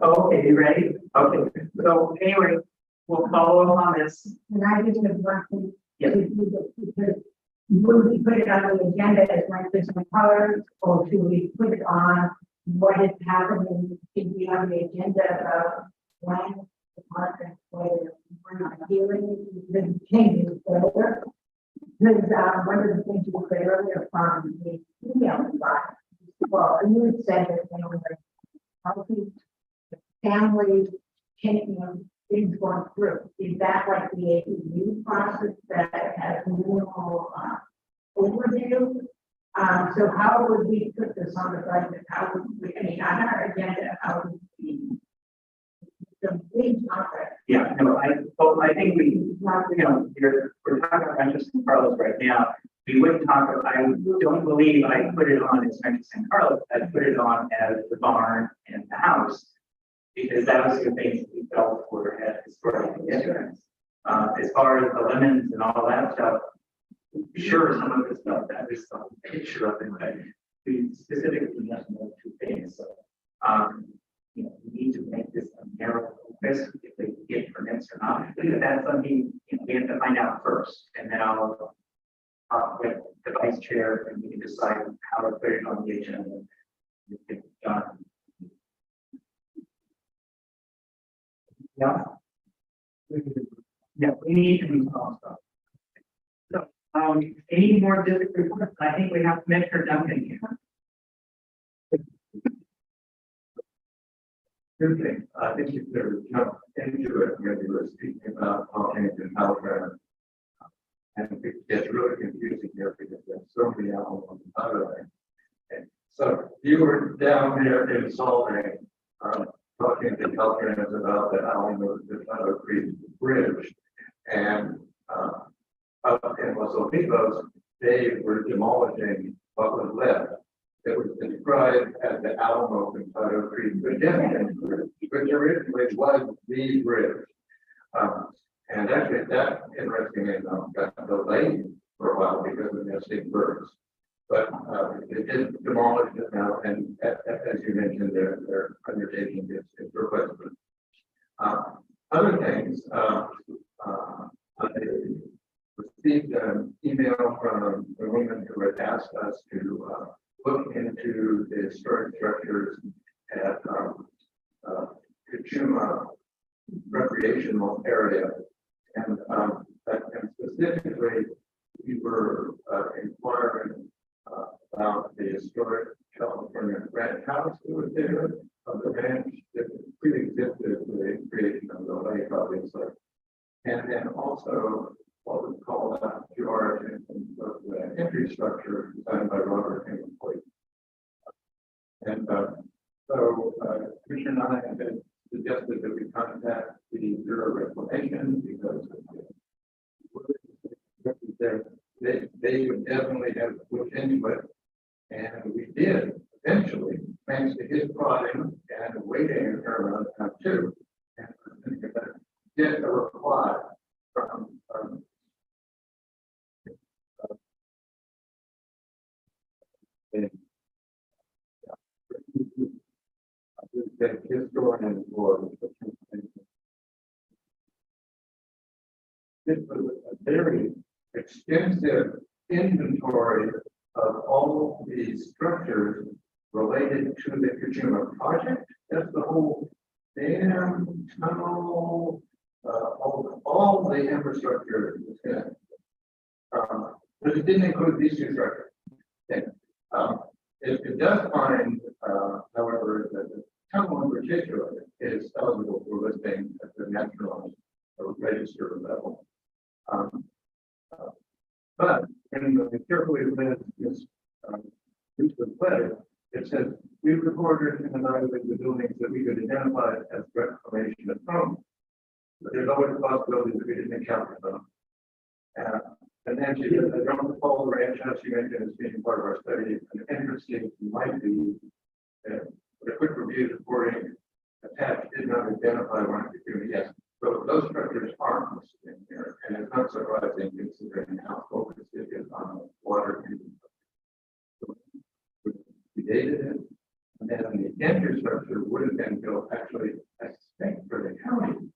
Oh, okay, you ready? Okay, so anyway, we'll follow up on this. And I just have one thing. Yes. Because would we put it on the agenda as like this in colors, or should we put it on what is happening? Should be on the agenda of when the market, whether we're not dealing with the changes over. Because one of the things you said earlier from the email we got, well, you had said that they were healthy family taking things going through. Is that like the APU process that has minimal overview? So how would we put this on the budget? How would we, I mean, on our agenda, how would we? The big topic. Yeah, no, I think we, you know, we're talking about Rancho San Carlos right now. We wouldn't talk about, I don't believe I put it on as Rancho San Carlos, I put it on as the barn and the house. Because that was the things that we felt were at historic significance. As far as the lemons and all that stuff, sure, some of the stuff that is some picture of it, but we specifically have those two things. So, you know, we need to make this a narrow focus if they get permits or not. I think that's something, you know, we have to find out first, and then I'll with the vice chair, and we can decide how to put it on the agenda. John. Yeah. Yeah, we need to move on stuff. So, any more district reports? I think we have Commissioner Duncan here. Good thing, I think if there's, you know, into it, when you were speaking about talking to Caltrans. And it gets really confusing here because there's so many animals on the other end. And so you were down there in Salt Lake, talking to Caltrans about the Alamo Creek Bridge. And up in Los Olivos, they were demolishing what was left. It was described as the Alamo Confado Creek Bridge, which originally was the bridge. And actually, that interesting enough got delayed for a while because of nesting birds. But it did demolish it now, and as you mentioned, they're undertaking its replacement. Other things, I received an email from a woman who had asked us to look into the historic structures at Kachuma recreational area. And specifically, we were inquiring about the historic California ranch house that was there, of the ranch that pre-existed with the creation of the lake, obviously. And then also what we call to our attention was the entry structure designed by Robert Hammond Hoyt. And Commissioner Nana had suggested that we contact the Bureau of Reclamation because they would definitely have looked into it. And we did eventually, thanks to his prodding and waiting around time too. And get a reply from the historian for this was a very extensive inventory of all the structures related to the Kajima project. That's the whole dam, tunnel, all the infrastructure. But it didn't include these two structures. Okay. It does find, however, that the tunnel in particular is eligible for listing at the national register level. But when we carefully read this letter, it says we recorded and evaluated the buildings that we could identify as reclamation of home. But there's always a possibility that we didn't encounter them. And then she said, I don't recall the ranch house you mentioned as being part of our study. And interesting might be a quick review reporting attached did not identify one particular. Yes. So those structures aren't listed in here, and it's not surprising considering how focused it is on water. We dated it, and then the infrastructure would have been built actually, I suspect, for the county,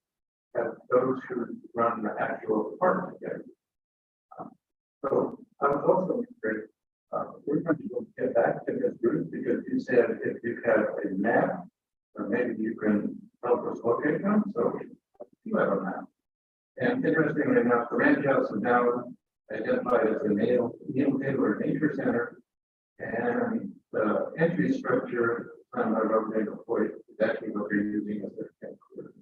as those who run the actual park together. So I was also great. We're going to get back to this group because you said if you have a map, or maybe you can help us locate them. So you have a map. And interestingly enough, the ranch house is now identified as the Neil Taylor Nature Center. And the entry structure on the road is actually what they're using as their headquarters.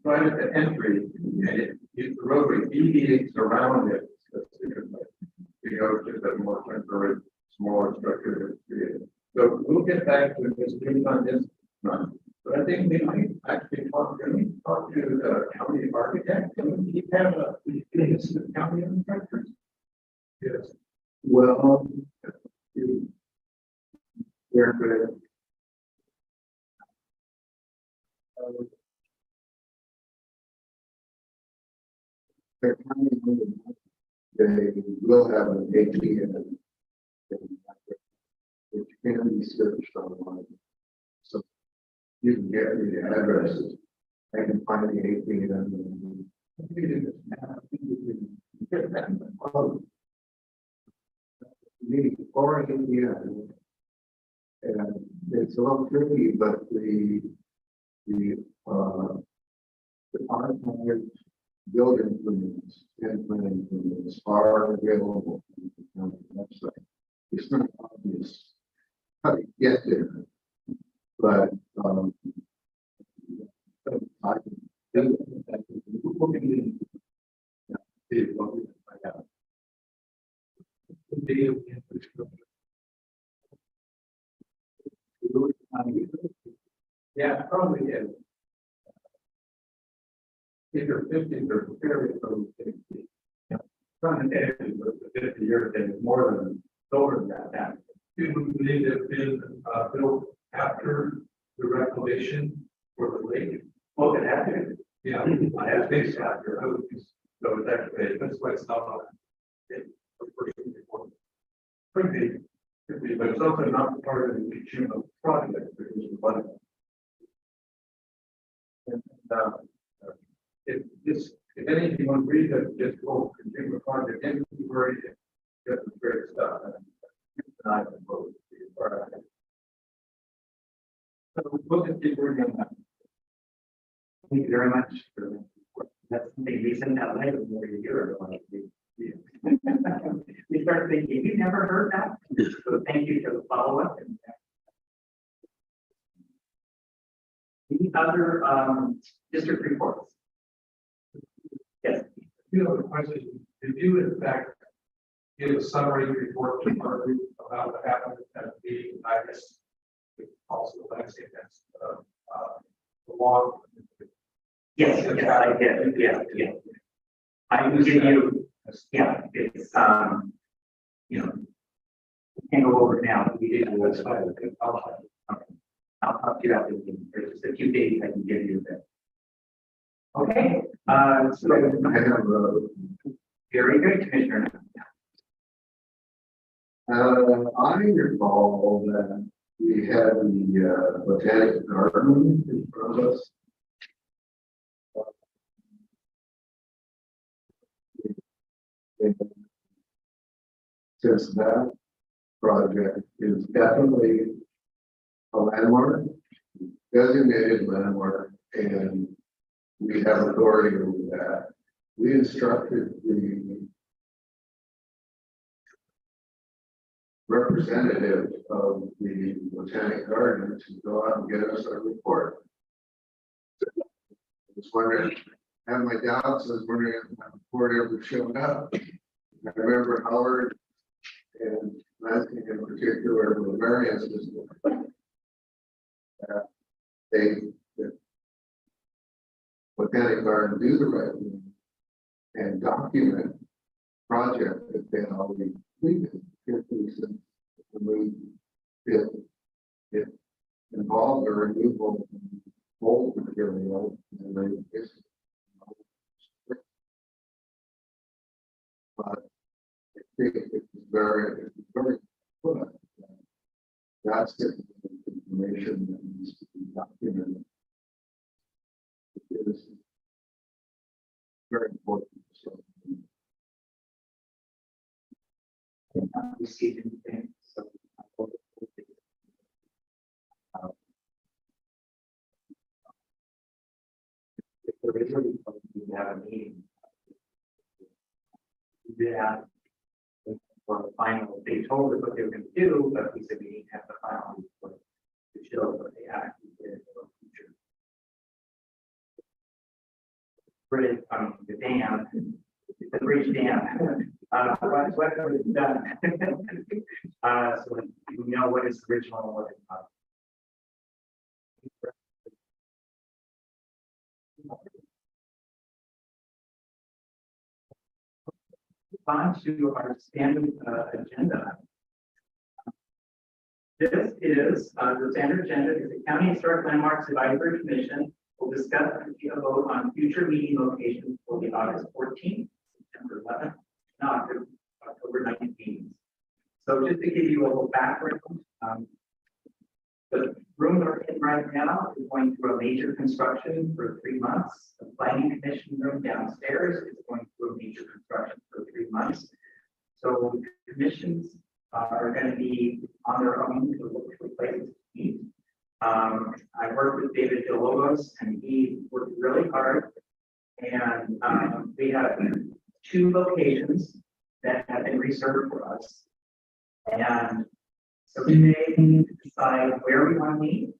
Right at the entry, and the roadway deviates around it. You go to the more temporary, smaller structure that's created. So we'll get back to this on this month. But I think we might actually talk to the county architect and he have a list of county inspectors. Yes. Well, they're good. They're county, they will have an ATM, which can be searched online. So you can get the addresses. I can find the ATM. Or ATM. And it's a little tricky, but the architect building permits and planning permits are available on the county website. It's not obvious how to get there, but I can look at it. See what we can find out. Yeah, probably is. Either 50s or very close to 60. From the edge, but the 50 years is more than over that. People believe they've been built after the reclamation for the lake. Well, it had to. Yeah, I have been after. So it's actually, that's why it's not on it. Could be, but it's also not part of the Kajima project because of budget. And if anything, you want to read this whole Kajima project inventory, get the great stuff. And I can vote. So we'll just keep working on that. Thank you very much. That's something we sent out later more than a year ago. We start thinking, you never heard that? So thank you for the follow-up. Any other district reports? Yes. two other questions. Did you in fact give a summary report to our group about what happened at the meeting? I guess also Lexi, that's the law. Yes, I did, yeah. I can give you, yeah, it's, you know, we can't go over it now, we did do it, I'll talk to you after the meeting, there's just a few days I can give you that. Okay, so, I have, very good, Commissioner. I recall that we had the botanic garden in front of us. Since that project is definitely a landmark, designated landmark, and we have authority over that. We instructed the representative of the Botanic Garden to go out and get us a report. I was wondering, I have my doubts, I was wondering if my report ever showed up. I remember Howard and Lansing in particular, the variances. The Botanic Garden do the right thing and document project that they already completed. It involved the removal of mold material and but I think it's very good. That's the information that needs to be documented. It is very important. So, Not received anything, so. If there is a report, we have a meeting. We did have for the final, they told us what they were going to do, but we said we didn't have the final report to show what they actually did in the future. Bridge, the dam, the bridge dam. What was done? So we know what is original and what is not. On to our standard agenda. This is the standard agenda is the County Historic Landmarks Advisory Commission will discuss and take a vote on future meeting locations for the August 14th, September 11th, and October 19th meetings. So just to give you a little background, the room we're in right now is going through a major construction for 3 months. The planning commission room downstairs is going through a major construction for 3 months. So commissions are going to be on their own to look for places to meet. I worked with David Villalobos and he worked really hard. And we have 2 locations that have been reserved for us. And so today we need to decide where we want to meet.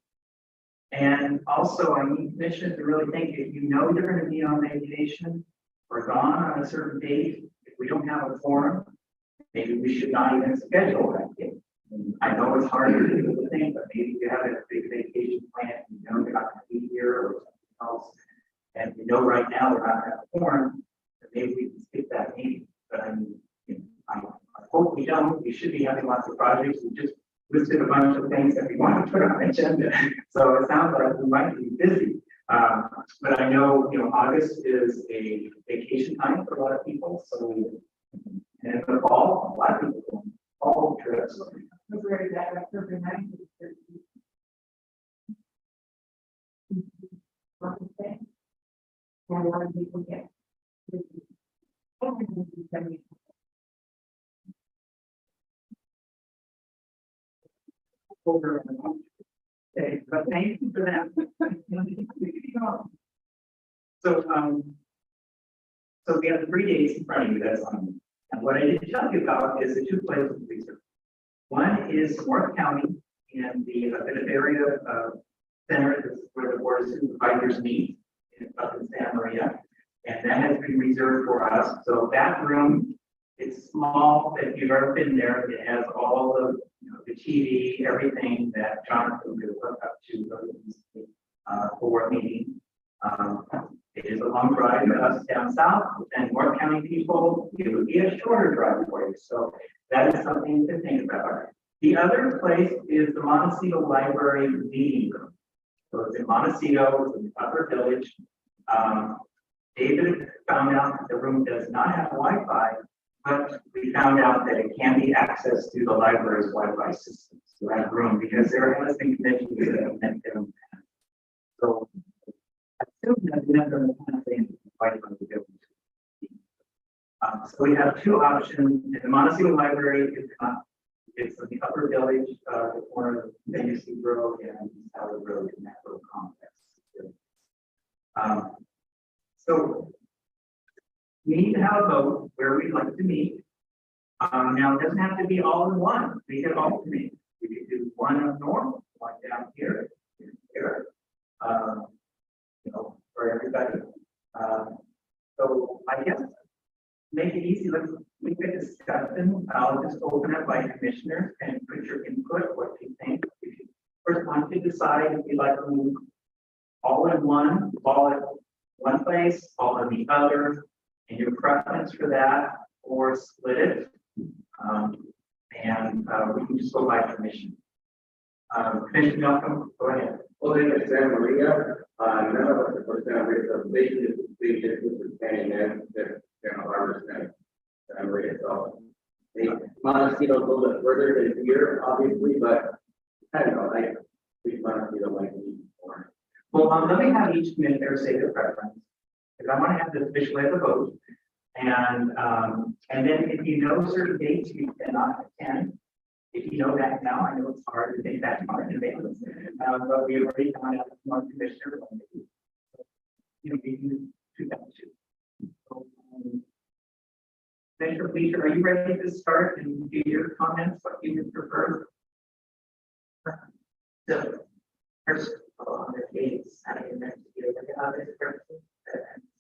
And also I need commission to really think if you know you're going to be on vacation or gone on a certain date, if we don't have a forum, maybe we should not even schedule that date. I know it's hard for people to think, but maybe you have a big vacation plan, you know you're not going to be here or something else. And you know right now we're not going to have a forum, then maybe we can skip that meeting. But I hope we don't. We should be having lots of projects. We just listed a bunch of things that we want to put on the agenda. So it sounds like we might be busy. But I know, August is a vacation time for a lot of people. So, and in the fall, a lot of people go on fall trips. February, that October 9th is Wednesday. And a lot of people get. Over. Okay, but thank you for that. So we have 3 days in front of you. That's on. And what I didn't tell you about is the 2 places of research. One is North County in the area center, where the board of supervisors meet up in Santa Maria. And that has been reserved for us. So that room, it's small. If you've ever been there, it has all the, the TV, everything that Jonathan could hook up to for meeting. It is a long drive for us down south and North County people. It would be a shorter drive for you. So that is something to think about. The other place is the Montecito Library Meeting Room. So it's in Montecito, it's in the Upper Village. David found out that the room does not have Wi-Fi, but we found out that it can be accessed through the library's Wi-Fi system. So that room, because there has been conditions that have meant them. So I assume that the number of Wi-Fi will be able to. So we have two options. The Montecito Library is it's in the Upper Village, the corner of Tennessee Road and Howard Road in that little complex. So we need to have a vote where we'd like to meet. Now it doesn't have to be all in one. We could alternate. We could do one up north, one down here, here. For everybody. So I guess make it easy. Let's make a discussion. I'll just open up by commissioners and put your input. What do you think? If you first want to decide if you'd like to move all in one, all at one place, all in the other, and your preference for that, or split it. We can just go by commission. Commissioner Malcolm, go ahead. Well, then it's Santa Maria, none of us are Santa Maria, so they just was standing there, they're harvest Santa Maria, so. Montecito a little bit further than here, obviously, but I don't know, I think Montecito might be more. Well, let me have each commissioner say their preference, because I want to have this officially as a vote. And then if you know certain dates you cannot attend, if you know that now, I know it's hard to think that far in advance, but we already found out one commissioner. You know, we can do that too. So, Commissioner Fleischer, are you ready to start and do your comments? What you would prefer? So, first of all, on the dates, I didn't know the other person,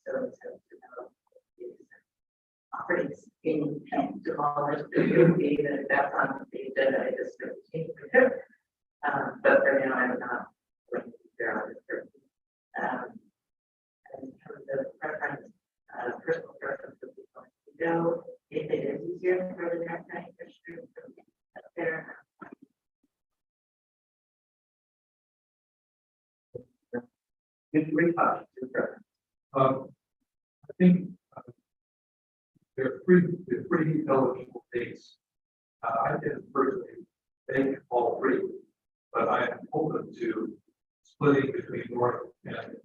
so operating scheme and demolish the movie that that's on the agenda. I just changed it. But for now, I'm not going to there on this person. In terms of preference, personal preference would be going to go. If it is easier for the next night, for sure, up there. Good report to preference. I think there are three eligible dates. I didn't personally make all three, but I am open to splitting between North and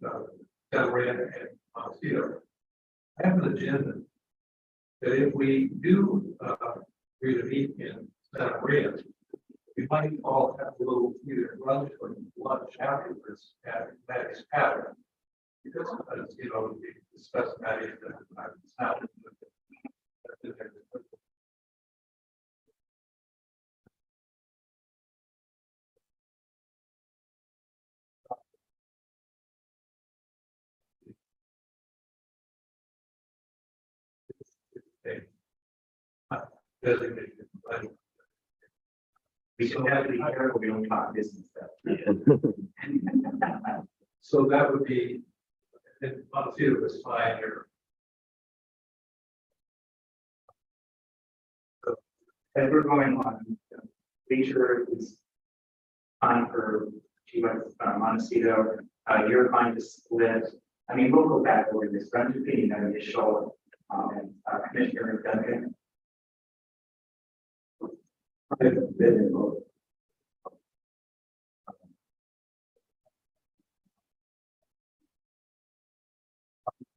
Santa Maria and Montecito. I have an agenda that if we do agree to meet in Santa Maria, we might all have a little either lunch afterwards at Maddie's Pattern. Because we discussed Maddie's pattern. Designated. We should have to be careful we don't talk business stuff. So that would be, and Montecito was fine here. As we're going on, Leisure is fine for Montecito. You're fine to split. I mean, we'll go back over this. I'm just getting an initial Commissioner Duncan.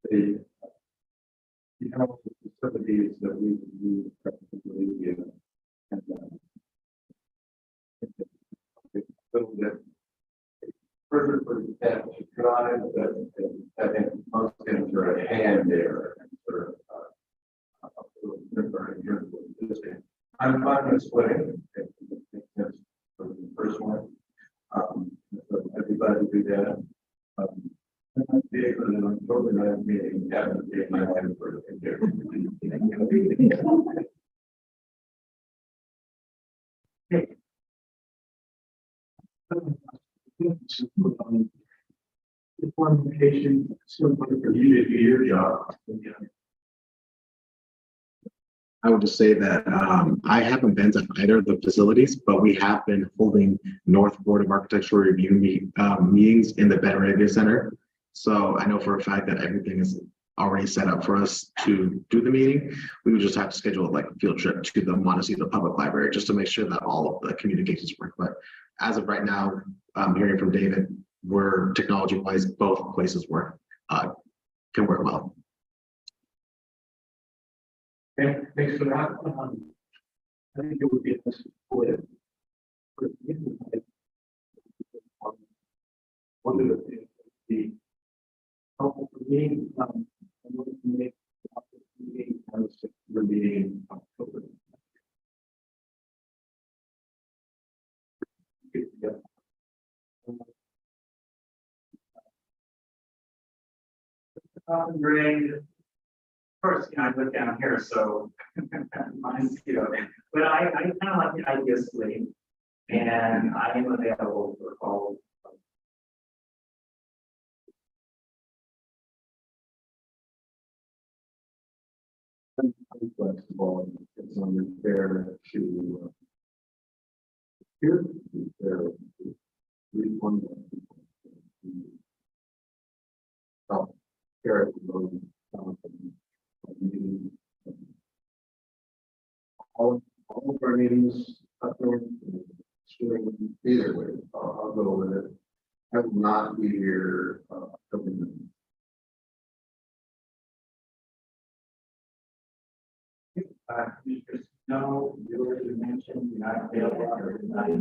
The facilities that we use practically and it's a little bit further for the staff to drive, but I think most things are at hand there and sort of a little different in terms of existing. I'm fine with splitting. It makes sense for the first one. So everybody do that. And I'd be able to October organized meeting, haven't been my life for a year. The qualification, similar for you to do your job. I would just say that I haven't been to either of the facilities, but we have been holding North Board of Architectural Review meetings in the Betteravia Center. So I know for a fact that everything is already set up for us to do the meeting. We would just have to schedule like a field trip to the Montecito Public Library just to make sure that all of the communications work. But as of right now, hearing from David, we're technology-wise, both places work can work well. Okay, thanks for that. I think it would be a nice split. One of the things that would be helpful for me, I'm going to make the meeting on the 6th meeting in October. Grade. Of course, I live down here, so mine's, but I kind of like the idea of splitting, and I am available for all. I'm flexible, and it's only fair to here, one. Oh, fair to all of our meetings up there, either way, I'll go with it. I will not be here. No, you already mentioned you're not available or not. You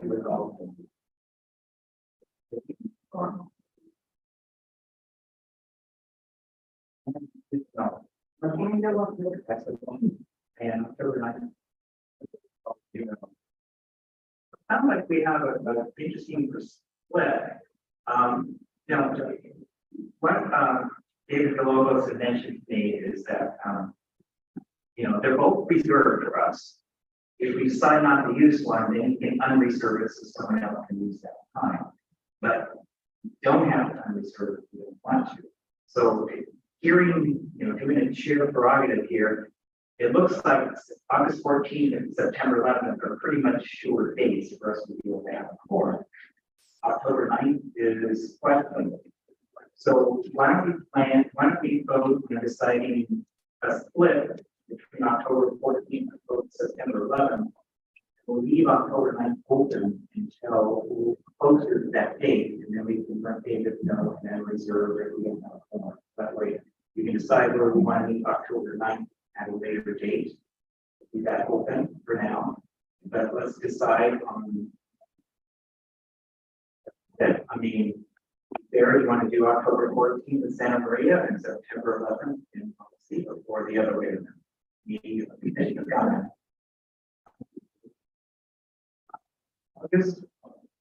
with all. And October 9th. Sounds like we have an interesting split. What David Villalobos had mentioned to me is that they're both reserved for us. If we decide not to use one, then you can unreserve it so someone else can use that time. But you don't have to unreserve it if you don't want to. So hearing, doing a chair prerogative here, it looks like August 14th and September 11th are pretty much sure dates for us to be able to have a quorum. October 9th is questionable. So why don't we vote on deciding a split between October 14th and September 11th? We'll leave October 9th open until closer to that date, and then we can let David know and then reserve if we have a quorum. That way we can decide where we want to meet October 9th at a later date. Leave that open for now, but let's decide on that. There you want to do October 14th in Santa Maria and September 11th in Montecito, or the other way around. Meeting of the commission of government.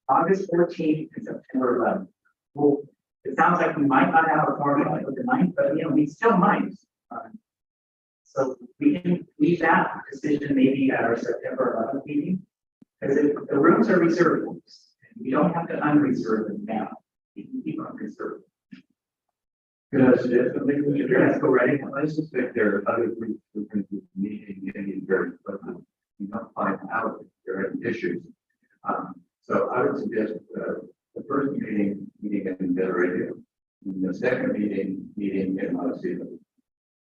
August 14th and September 11th. Well, it sounds like we might not have a quorum on the 9th, but we still might. So we can leave that decision maybe at our September 11th meeting, because the rooms are reserved, and we don't have to unreserve them now. You can keep them reserved. Because let's go right in. I suspect there are other groups who are going to be meeting in very quickly. You don't find out if there are issues. So I would suggest the first meeting in Betteravia, and the second meeting in Montecito.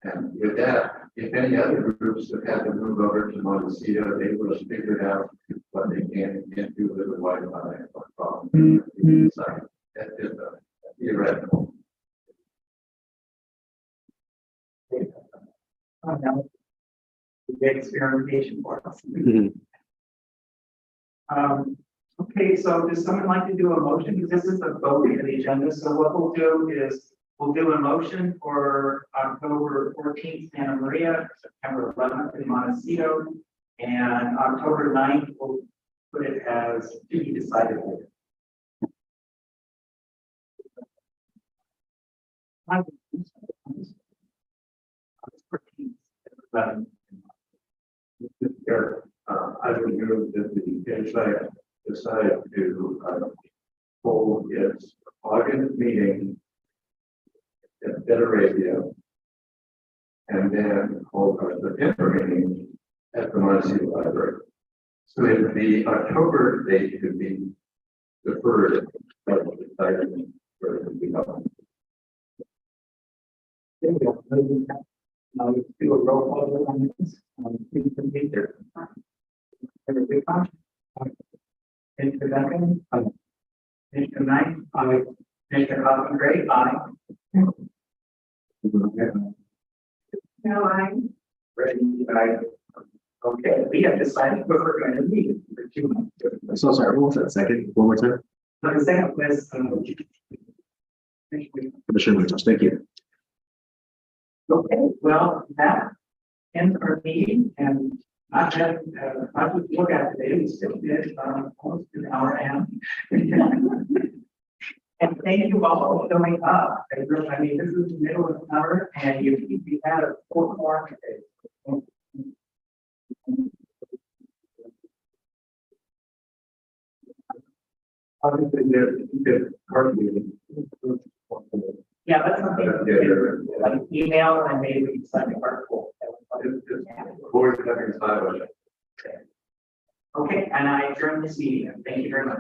And with that, if any other groups that have to move over to Montecito, they will figure out what they can and can't do with the Wi-Fi problem. That's just a theoretical. Big experimentation for us. Okay, so does someone like to do a motion? Because this is a vote in the agenda. So what we'll do is we'll do a motion for October 14th, Santa Maria, September 11th in Montecito, and October 9th, we'll put it as to be decided later. I would move that the HIAC decide to, hold its August meeting at Federation. And then hold our September meeting at the Montecito Library. So it would be October date could be deferred. But decided where it would be held. Now let's do a roll call vote on this. Please complete their. Everybody fine? Mr. Duncan? Aye. Mr. Knight? Aye. Mr. Hoffman Gray? Aye. No, Ready? Aye. Okay, we have decided where we're going to meet for 2 months. So sorry, what was that second? One more time? So the second was, Commissioner Winters, thank you. okay, well, that ends our meeting and I had, I would look at today, we still did, almost an hour and a half. And thank you all for showing up. I mean, this is the middle of summer and we had a full form today. Obviously, there's hardly. Yeah, that's something to do, like email and maybe we sign a article. Board having silence. Okay, and I adjourn this meeting. Thank you very much.